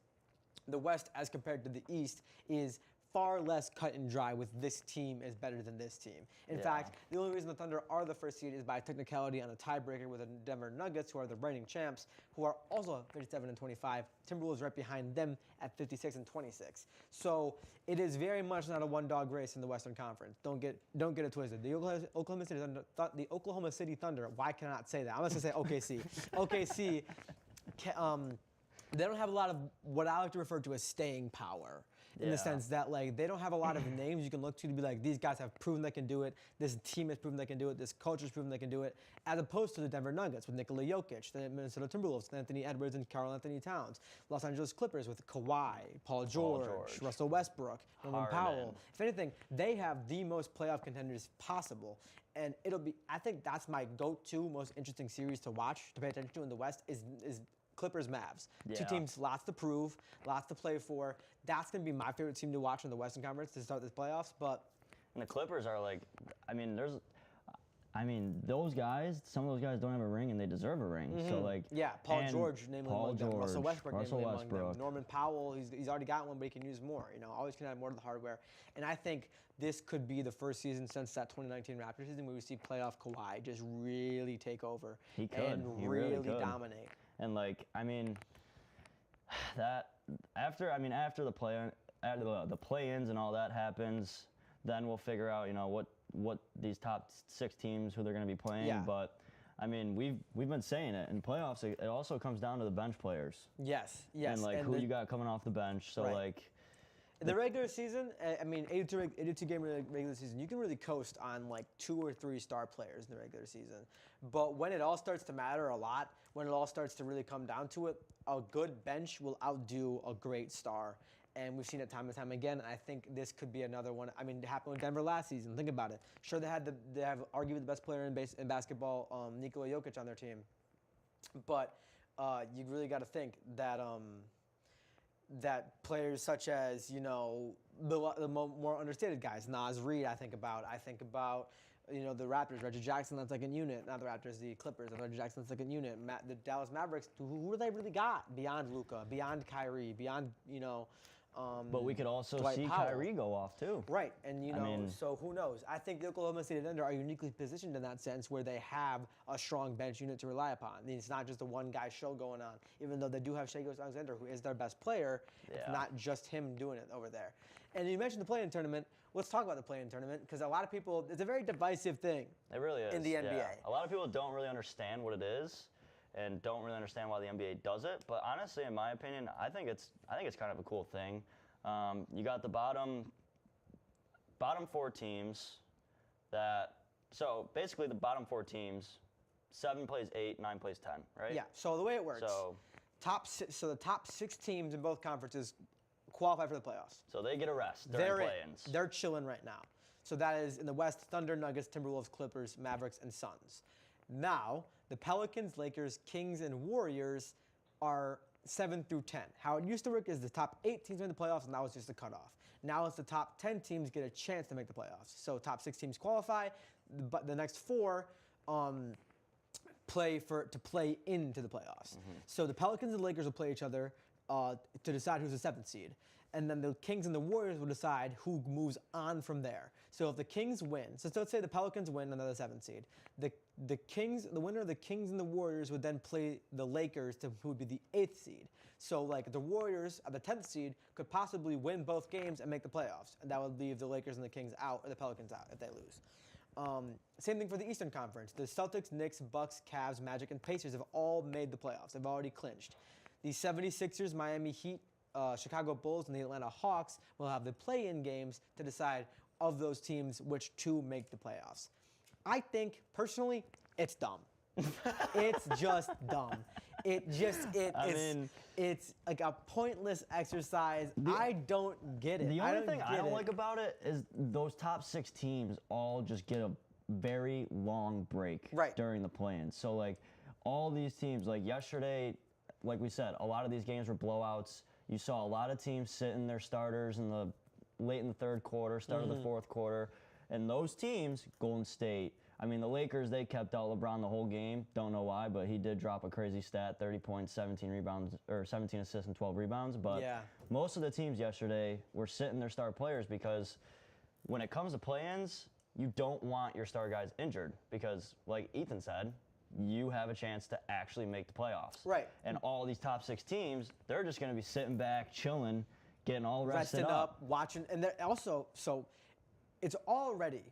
the West, as compared to the East, is far less cut and dry with this team is better than this team. In fact, the only reason the Thunder are the first seed is by technicality on a tiebreaker with the Denver Nuggets, who are the reigning champs, who are also 57-25. Timberwolves right behind them at 56-26. So it is very much not a one-dog race in the Western Conference. Don't get it twisted. The Oklahoma City Thunder. Why can I not say that? I'm just gonna say OKC. OKC. They don't have a lot of what I like to refer to as staying power, in the sense that like they don't have a lot of names you can look to be like, these guys have proven they can do it, this team has proven they can do it, this culture has proven they can do it, as opposed to the Denver Nuggets with Nikola Jokic, the Minnesota Timberwolves with Anthony Edwards and Karl Anthony Towns, Los Angeles Clippers with Kawhi, Paul George, Russell Westbrook, Norman Powell. If anything, they have the most playoff contenders possible. And I think that's my go-to most interesting series to watch, to pay attention to in the West is Clippers Mavs. Two teams, lots to prove, lots to play for. That's going to be my favorite team to watch in the Western Conference to start this playoffs. And the Clippers are like, those guys, some of those guys don't have a ring and they deserve a ring. So like, Paul George, namely among them. Russell Westbrook, Russell namely Westbrook. among them. Norman Powell, he's already got one, but he can use more. You know, always can add more to the hardware. And I think this could be the first season since that 2019 Raptors season where we see playoff Kawhi just really take over. He could. And he really could. dominate. And like, I mean, that after the play-ins and all that happens, then we'll figure out, you know, what these top 6 teams, who they're going to be playing. Yeah. But I mean, we've been saying it in playoffs. It also comes down to the bench players. Yes. And like who you got coming off the bench. So like. In the regular season, I mean, 82 game regular season, you can really coast on like 2 or 3 star players in the regular season. But when it all starts to matter a lot, when it all starts to really come down to it, a good bench will outdo a great star. And we've seen it time and time again. And I think this could be another one. I mean, it happened with Denver last season. Think about it. Sure, they have arguably the best player in basketball, Nikola Jokic, on their team. But you really got to think that that players such as, you know, the more understated guys, Naz Reid, I think about, you know, the Raptors, Reggie Jackson, that's like a unit. Not the Raptors, the Clippers, Reggie Jackson, that's like a unit. The Dallas Mavericks, who do they really got beyond Luka, beyond Kyrie, beyond, you know, but we could also Dwight see Powell. Kyrie go off too. Right, and you know, I mean, so who knows? I think the Oklahoma City Thunder are uniquely positioned in that sense, where they have a strong bench unit to rely upon. I mean, it's not just a one-guy show going on, even though they do have Shai Gilgeous-Alexander, who is their best player. It's not just him doing it over there. And you mentioned the play-in tournament. Let's talk about the play-in tournament, because a lot of people, it's a very divisive thing. It really is. In the NBA. Yeah. A lot of people don't really understand what it is, and don't really understand why the NBA does it. But honestly, in my opinion, I think it's kind of a cool thing. You got the bottom 4 teams so basically the bottom 4 teams, 7 plays 8, 9 plays 10, right? Yeah, so the way it works, so the top 6 teams in both conferences qualify for the playoffs. So they get a rest during play-ins. They're chilling right now. So that is in the West, Thunder, Nuggets, Timberwolves, Clippers, Mavericks, and Suns. Now, the Pelicans, Lakers, Kings, and Warriors are 7 through 10. How it used to work is the top 8 teams make the playoffs, and now it's just a cutoff. Now it's the top 10 teams get a chance to make the playoffs. So top 6 teams qualify, but the next 4 play into the playoffs. So the Pelicans and Lakers will play each other to decide who's the 7th seed. and then the Kings and the Warriors will decide who moves on from there. So if the Kings win, so let's say the Pelicans win another 7th seed, the winner of the Kings and the Warriors would then play the Lakers, who would be the 8th seed. So like the Warriors at the 10th seed could possibly win both games and make the playoffs, and that would leave the Lakers and the Kings out, or the Pelicans out if they lose. Same thing for the Eastern Conference. The Celtics, Knicks, Bucks, Cavs, Magic, and Pacers have all made the playoffs. They've already clinched. The 76ers, Miami Heat, Chicago Bulls, and the Atlanta Hawks will have the play-in games to decide of those teams which two make the playoffs. I think, personally, it's dumb. It's just dumb. It's like a pointless exercise. I don't get it. The only thing I don't like about it is those top 6 teams all just get a very long break during the play-in. So like all these teams, like yesterday, like we said, a lot of these games were blowouts. You saw a lot of teams sitting their starters late in the 3rd quarter, start of the 4th quarter, and those teams, Golden State. I mean, the Lakers, they kept out LeBron the whole game. Don't know why, but he did drop a crazy stat, 30 points, 17 rebounds, or 17 assists and 12 rebounds. But most of the teams yesterday were sitting their star players because when it comes to play-ins, you don't want your star guys injured because, like Ethan said, you have a chance to actually make the playoffs. Right. And all these top 6 teams, they're just going to be sitting back, chilling, getting all rested up. Watching. And they're also, so it's already,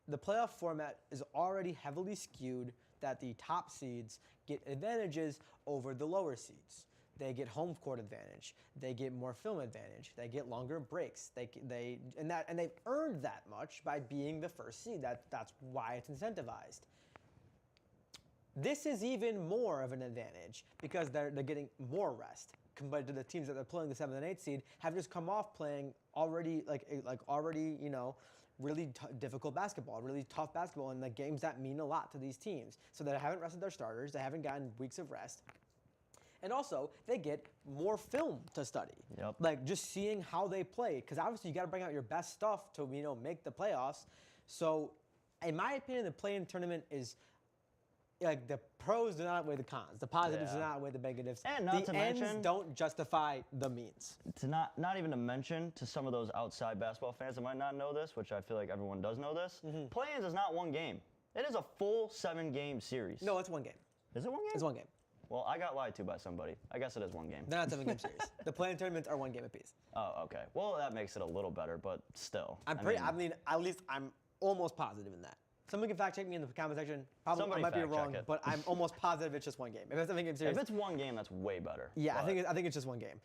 the playoff format is already heavily skewed that the top seeds get advantages over the lower seeds. They get home court advantage. They get more film advantage. They get longer breaks. And they've earned that much by being the first seed. That's why it's incentivized. This is even more of an advantage because they're getting more rest compared to the teams that are playing the 7th and 8th seed have just come off playing already really difficult basketball, really tough basketball, and the games that mean a lot to these teams. So they haven't rested their starters. They haven't gotten weeks of rest. And also, they get more film to study. Yep. Like just seeing how they play, because obviously you got to bring out your best stuff to make the playoffs. So, in my opinion, the play-in tournament is like the pros do not outweigh the cons. The positives do not outweigh the negatives. And not to mention, the ends don't justify the means. To not even to mention to some of those outside basketball fans that might not know this, which I feel like everyone does know this. Play-ins is not one game. It is a full 7-game series. No, it's one game. Is it one game? It's one game. Well, I got lied to by somebody. I guess it is one game. They're not 7-game series. The play-in tournaments are one game apiece. Oh, okay. Well, that makes it a little better, but still. At least I'm almost positive in that. Someone can fact check me in the comment section. Probably I might be wrong, but I'm almost positive it's just one game. If it's a 7-game series, if it's one game, that's way better. Yeah, I think it's just one game.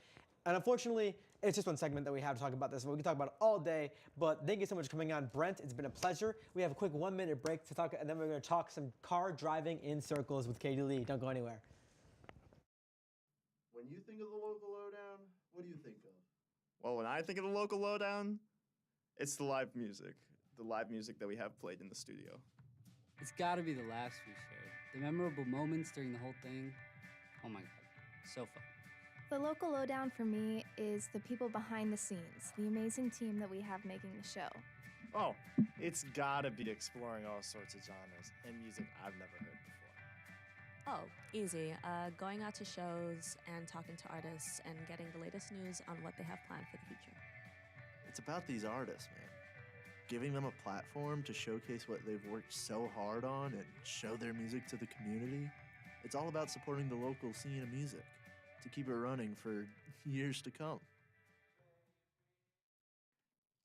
And unfortunately, it's just one segment that we have to talk about this. We can talk about it all day, but thank you so much for coming on, Brent. It's been a pleasure. We have a quick 1-minute break to talk, and then we're going to talk some car driving in circles with Katie Lee. Don't go anywhere. When you think of the local lowdown, what do you think of? Well, when I think of the local lowdown, it's the live music that we have played in the studio. It's gotta be the laughs we shared. The memorable moments during the whole thing. Oh my God, so fun. The local lowdown for me is the people behind the scenes, the amazing team that we have making the show. Oh, it's gotta be exploring all sorts of genres and music I've never heard before. Oh, easy. Going out to shows and talking to artists and getting the latest news on what they have planned for the future. It's about these artists, man. Giving them a platform to showcase what they've worked so hard on and show their music to the community. It's all about supporting the local scene of music to keep it running for years to come.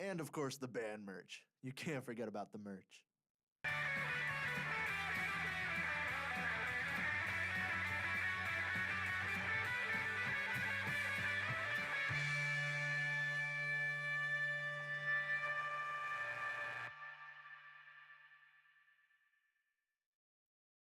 And of course, the band merch. You can't forget about the merch.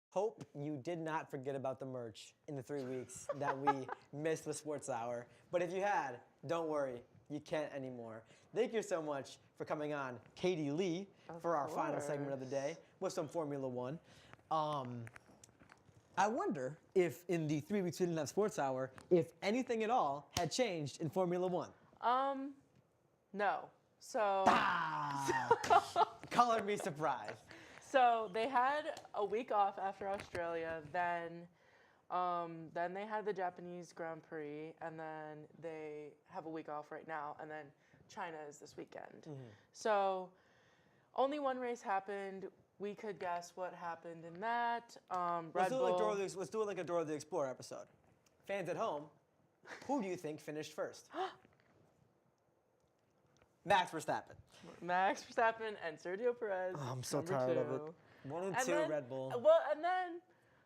Hope you did not forget about the merch in the 3 weeks that we missed with Sports Hour. But if you had, don't worry, you can't anymore. Thank you so much for coming on, Katie Lee, for our final segment of the day with some Formula One. I wonder if in the 3 weeks we didn't have Sports Hour, if anything at all had changed in Formula One. No. So. Color me surprised. So they had a week off after Australia. Then Then they had the Japanese Grand Prix, and then they have a week off right now, and then China is this weekend. So only one race happened. We could guess what happened in that. Let's Red do, it like Bull. let's do it like a Dora the Explorer episode. Fans at home, who do you think finished first? Max Verstappen. Max Verstappen and Sergio Perez. Oh, I'm so number tired of it. 2. 1 and And 2 then- Red Bull. Well, and then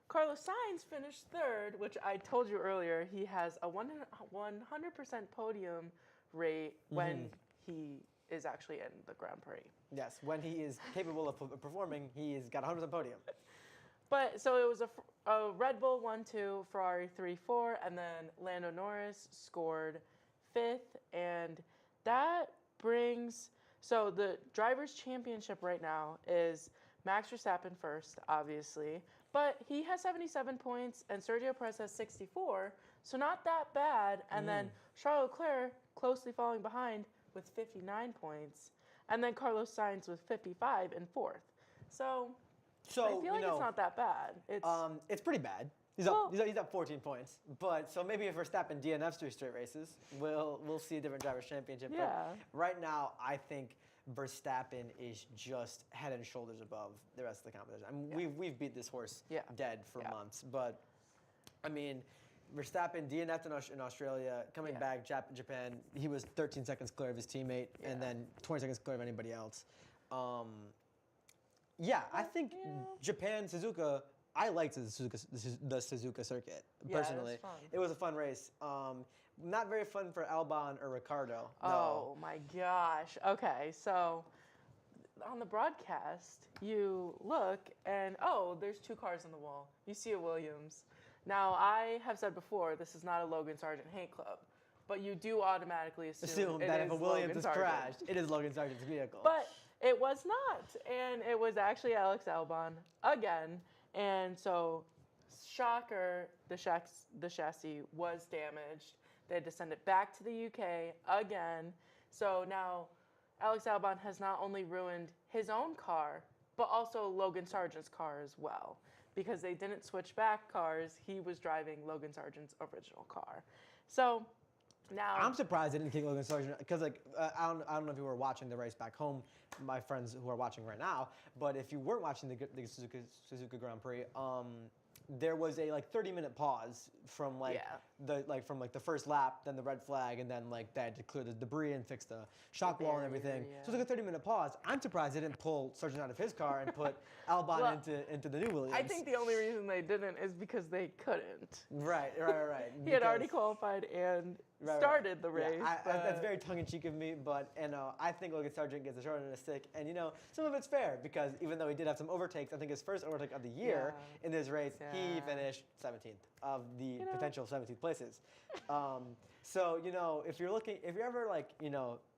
Carlos Sainz finished third, which I told you earlier. He has a 100% podium rate when he is actually in the Grand Prix. Yes, when he is capable of performing, he's got 100% podium. But so it was a Red Bull 1-2, Ferrari 3-4, and then Lando Norris scored 5th, and that brings so the drivers' championship right now is Max Verstappen first, obviously, but he has 77 points, and Sergio Perez has 64, so not that bad. And then Charles Leclerc closely falling behind with 59 points, and then Carlos Sainz with 55 in 4th. So I feel like it's not that bad. It's pretty bad. He's up 14 points. But so maybe if Verstappen DNFs 3 straight races, we'll see a different drivers' championship. Yeah. But right now, I think Verstappen is just head and shoulders above the rest of the competition. I mean, we've beat this horse dead for months. But I mean, Verstappen DNF'd in Australia, coming back Japan, he was 13 seconds clear of his teammate, and then 20 seconds clear of anybody else. I think Japan, Suzuka, I liked the Suzuka circuit, personally. It was a fun race. Not very fun for Albon or Ricardo. Oh my gosh. Okay, so on the broadcast, you look and there's 2 cars on the wall. You see a Williams. Now, I have said before, this is not a Logan Sargent hate club, but you do automatically assume that if a Williams Logan is crashed, it is Logan Sargent's vehicle. But it was not, and it was actually Alex Albon again. And so, shocker, the chassis was damaged. They had to send it back to the UK again. So now, Alex Albon has not only ruined his own car, but also Logan Sargent's car as well. Because they didn't switch back cars, he was driving Logan Sargent's original car. So now I'm surprised they didn't kick Logan Sargent because, I don't know if you were watching the race back home, my friends who are watching right now. But if you weren't watching the Suzuka Grand Prix, there was a 30-minute pause from the first lap, then the red flag, and then they had to clear the debris and fix the shock wall and everything. So it was a 30-minute pause. I'm surprised they didn't pull Sargent out of his car and put Albon into the new Williams. I think the only reason they didn't is because they couldn't. Right. He had already qualified and started the race. Yeah, that's very tongue-in-cheek of me, but I think Logan Sargent gets a short end of the stick, and some of it's fair because even though he did have some overtakes, I think his first overtake of the year in this race, he finished 17th of the potential 17th places. So if you're ever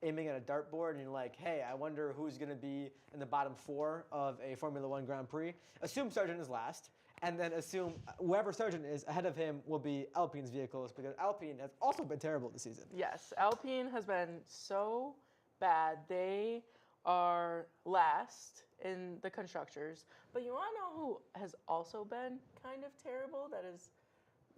aiming at a dartboard and you're like, hey, I wonder who's going to be in the bottom 4 of a Formula One Grand Prix, assume Sargent is last. And then assume whoever Sargent is ahead of him will be Alpine's vehicles because Alpine has also been terrible this season. Yes, Alpine has been so bad. They are last in the constructors. But you want to know who has also been kind of terrible? That is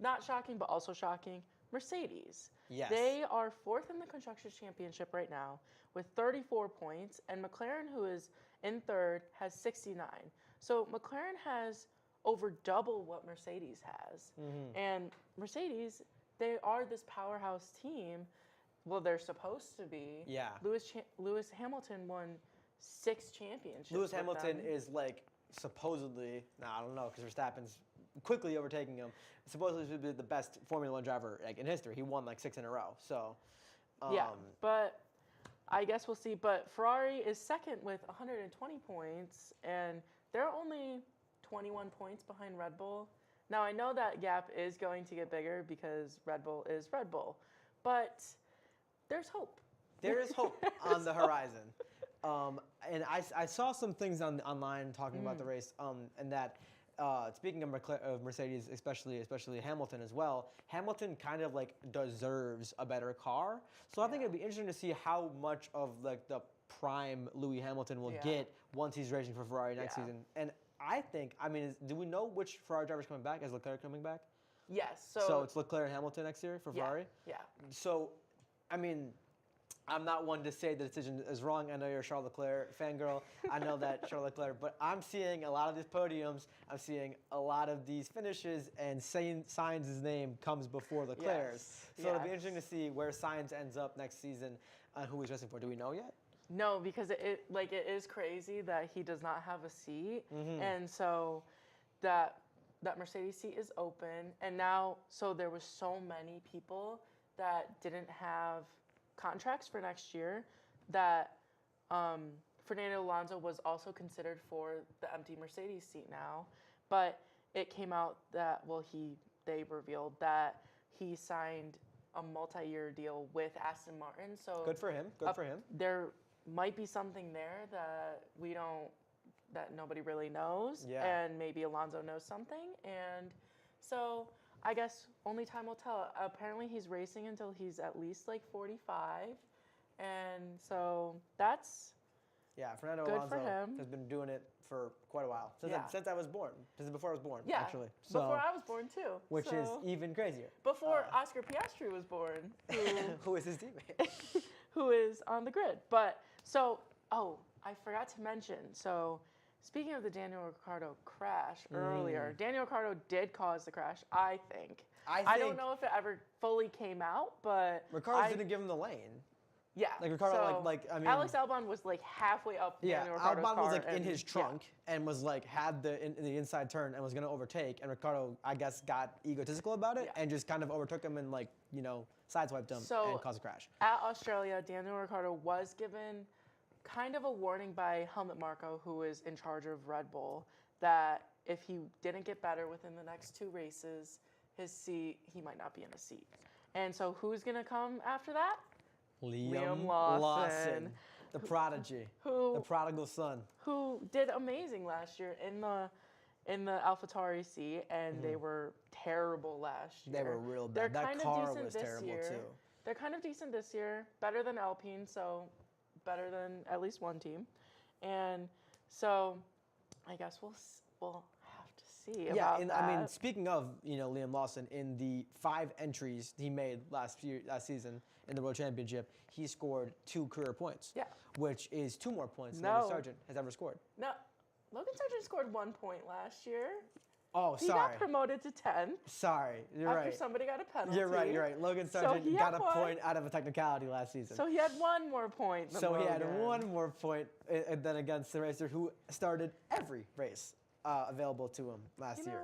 not shocking, but also shocking. Mercedes. Yes. They are 4th in the Constructors' Championship right now with 34 points, and McLaren, who is in 3rd, has 69. So McLaren has over double what Mercedes has. And Mercedes, they are this powerhouse team. Well, they're supposed to be. Yeah. Lewis Hamilton won 6 championships. Lewis Hamilton is supposedly, I don't know, because Verstappen's quickly overtaking him. Supposedly should be the best Formula One driver in history. He won 6 in a row. So. But I guess we'll see. But Ferrari is 2nd with 120 points, and they're only 21 points behind Red Bull. Now, I know that gap is going to get bigger because Red Bull is Red Bull, but there's hope. There is hope on the horizon. And I saw some things online talking about the race, and that speaking of Mercedes, especially Hamilton as well, Hamilton kind of deserves a better car. So I think it'd be interesting to see how much of the prime Lewis Hamilton will get once he's racing for Ferrari next season. And I think, do we know which Ferrari driver's coming back? Is Leclerc coming back? Yes. So it's Leclerc and Hamilton next year for Ferrari? Yeah. So, I mean, I'm not one to say the decision is wrong. I know you're a Charles Leclerc fangirl. I know that Charles Leclerc, but I'm seeing a lot of these podiums. I'm seeing a lot of these finishes, and Sainz's name comes before Leclerc's. So it'll be interesting to see where Sainz ends up next season and who he's racing for. Do we know yet? No, because it is crazy that he does not have a seat, and so that Mercedes seat is open, and now so there was so many people that didn't have contracts for next year that Fernando Alonso was also considered for the empty Mercedes seat now, but it came out that they revealed that he signed a multi-year deal with Aston Martin. So good for him. Good for him. There might be something there that nobody really knows, and maybe Alonso knows something, and so I guess only time will tell. Apparently he's racing until he's at least like 45, and so that's Fernando good Alonso for him. has been doing it for quite a while since I was born, since before I was born, Yeah, actually. before I was born too, which is even crazier. Before Oscar Piastri was born, who is his teammate, who is on the grid. But so I forgot to mention. So speaking of the Daniel Ricciardo crash earlier, Daniel Ricciardo did cause the crash, I think. I don't know if it ever fully came out, but Ricciardo didn't give him the lane. Yeah. Like Ricciardo, I mean, Alex Albon was like halfway up. Daniel Ricciardo's Albon was car like in his trunk and was like had the inside turn and was gonna overtake, and Ricciardo, I guess, got egotistical about it and just kind of overtook him and sideswiped him and caused a crash. At Australia, Daniel Ricciardo was given kind of a warning by Helmut Marko, who is in charge of Red Bull, that if he didn't get better within the next 2 races, he might not be in the seat. And so who's gonna come after that? Liam Lawson, the prodigy, the prodigal son, who did amazing last year in the AlphaTauri seat, and they were terrible last year. They were real bad. That car was terrible too. They're kind of decent this year, better than Alpine, so better than at least one team, and so I guess we'll have to see about that. I mean, speaking of Liam Lawson, in the 5 entries he made last season in the World Championship, he scored 2 career points. Yeah, which is 2 more points than Logan Sargent has ever scored. No, Logan Sargent scored 1 point last year. Oh, he got promoted to 10. Sorry, you're right. After somebody got a penalty. You're right. Logan Sargent got a point out of a technicality last season. So he had 1 more point than Logan. He had 1 more point than against the racer who started every race available to him last year.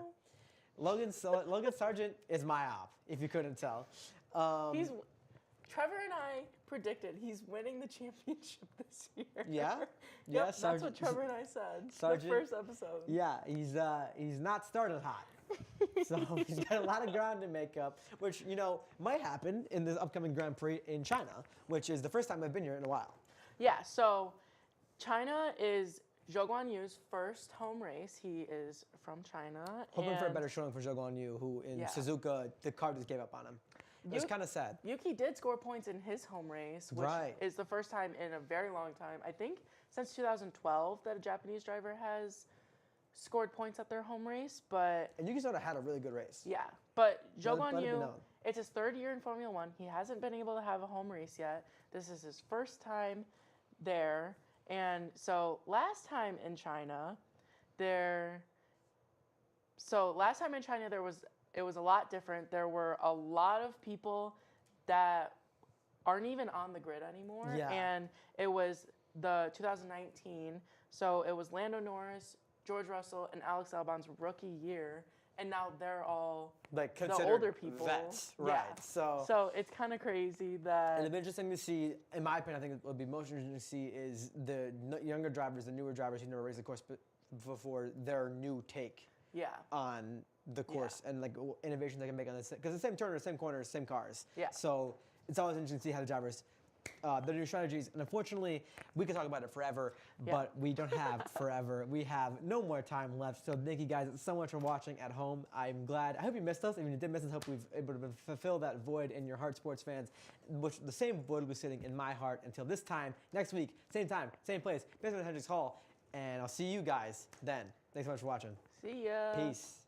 Logan Sargent is my op, if you couldn't tell. Trevor and I predicted he's winning the championship this year. Yeah? Yep, that's what Trevor and I said. Sargent, the first episode. Yeah, he's not started hot. So he's got a lot of ground to make up, which, might happen in this upcoming Grand Prix in China, which is the first time I've been here in a while. Yeah, so China is Zhou Guanyu's first home race. He is from China. Hoping for a better showing for Zhou Guanyu, who in Suzuka, the car just gave up on him. It was kind of sad. Yuki did score points in his home race, which is the first time in a very long time. I think since 2012 that a Japanese driver has scored points at their home race. And Yuki Tsunoda had a really good race. Yeah, but Zhou Guanyu, it's his 3rd year in Formula One. He hasn't been able to have a home race yet. This is his first time there. And so last time in China, it was a lot different. There were a lot of people that aren't even on the grid anymore. Yeah. And it was the 2019. So it was Lando Norris, George Russell, and Alex Albon's rookie year. And now they're all the older people. Vets, right. Yeah. So it's kind of crazy that... And it'll be interesting to see, in my opinion, I think what would be most interesting to see is the younger drivers, the newer drivers who never raced the course before, their new take on the course and innovations they can make on this. Because the same turners, same corners, same cars. Yeah. So it's always interesting to see how the drivers, their new strategies. And unfortunately, we could talk about it forever, but we don't have forever. We have no more time left. So thank you guys so much for watching at home. I'm glad. I hope you missed us. If you did miss us, I hope we've able to fulfill that void in your heart, sports fans, which the same void will be sitting in my heart until this time next week, same time, same place, Basement Hendricks Hall. And I'll see you guys then. Thanks so much for watching. See ya. Peace.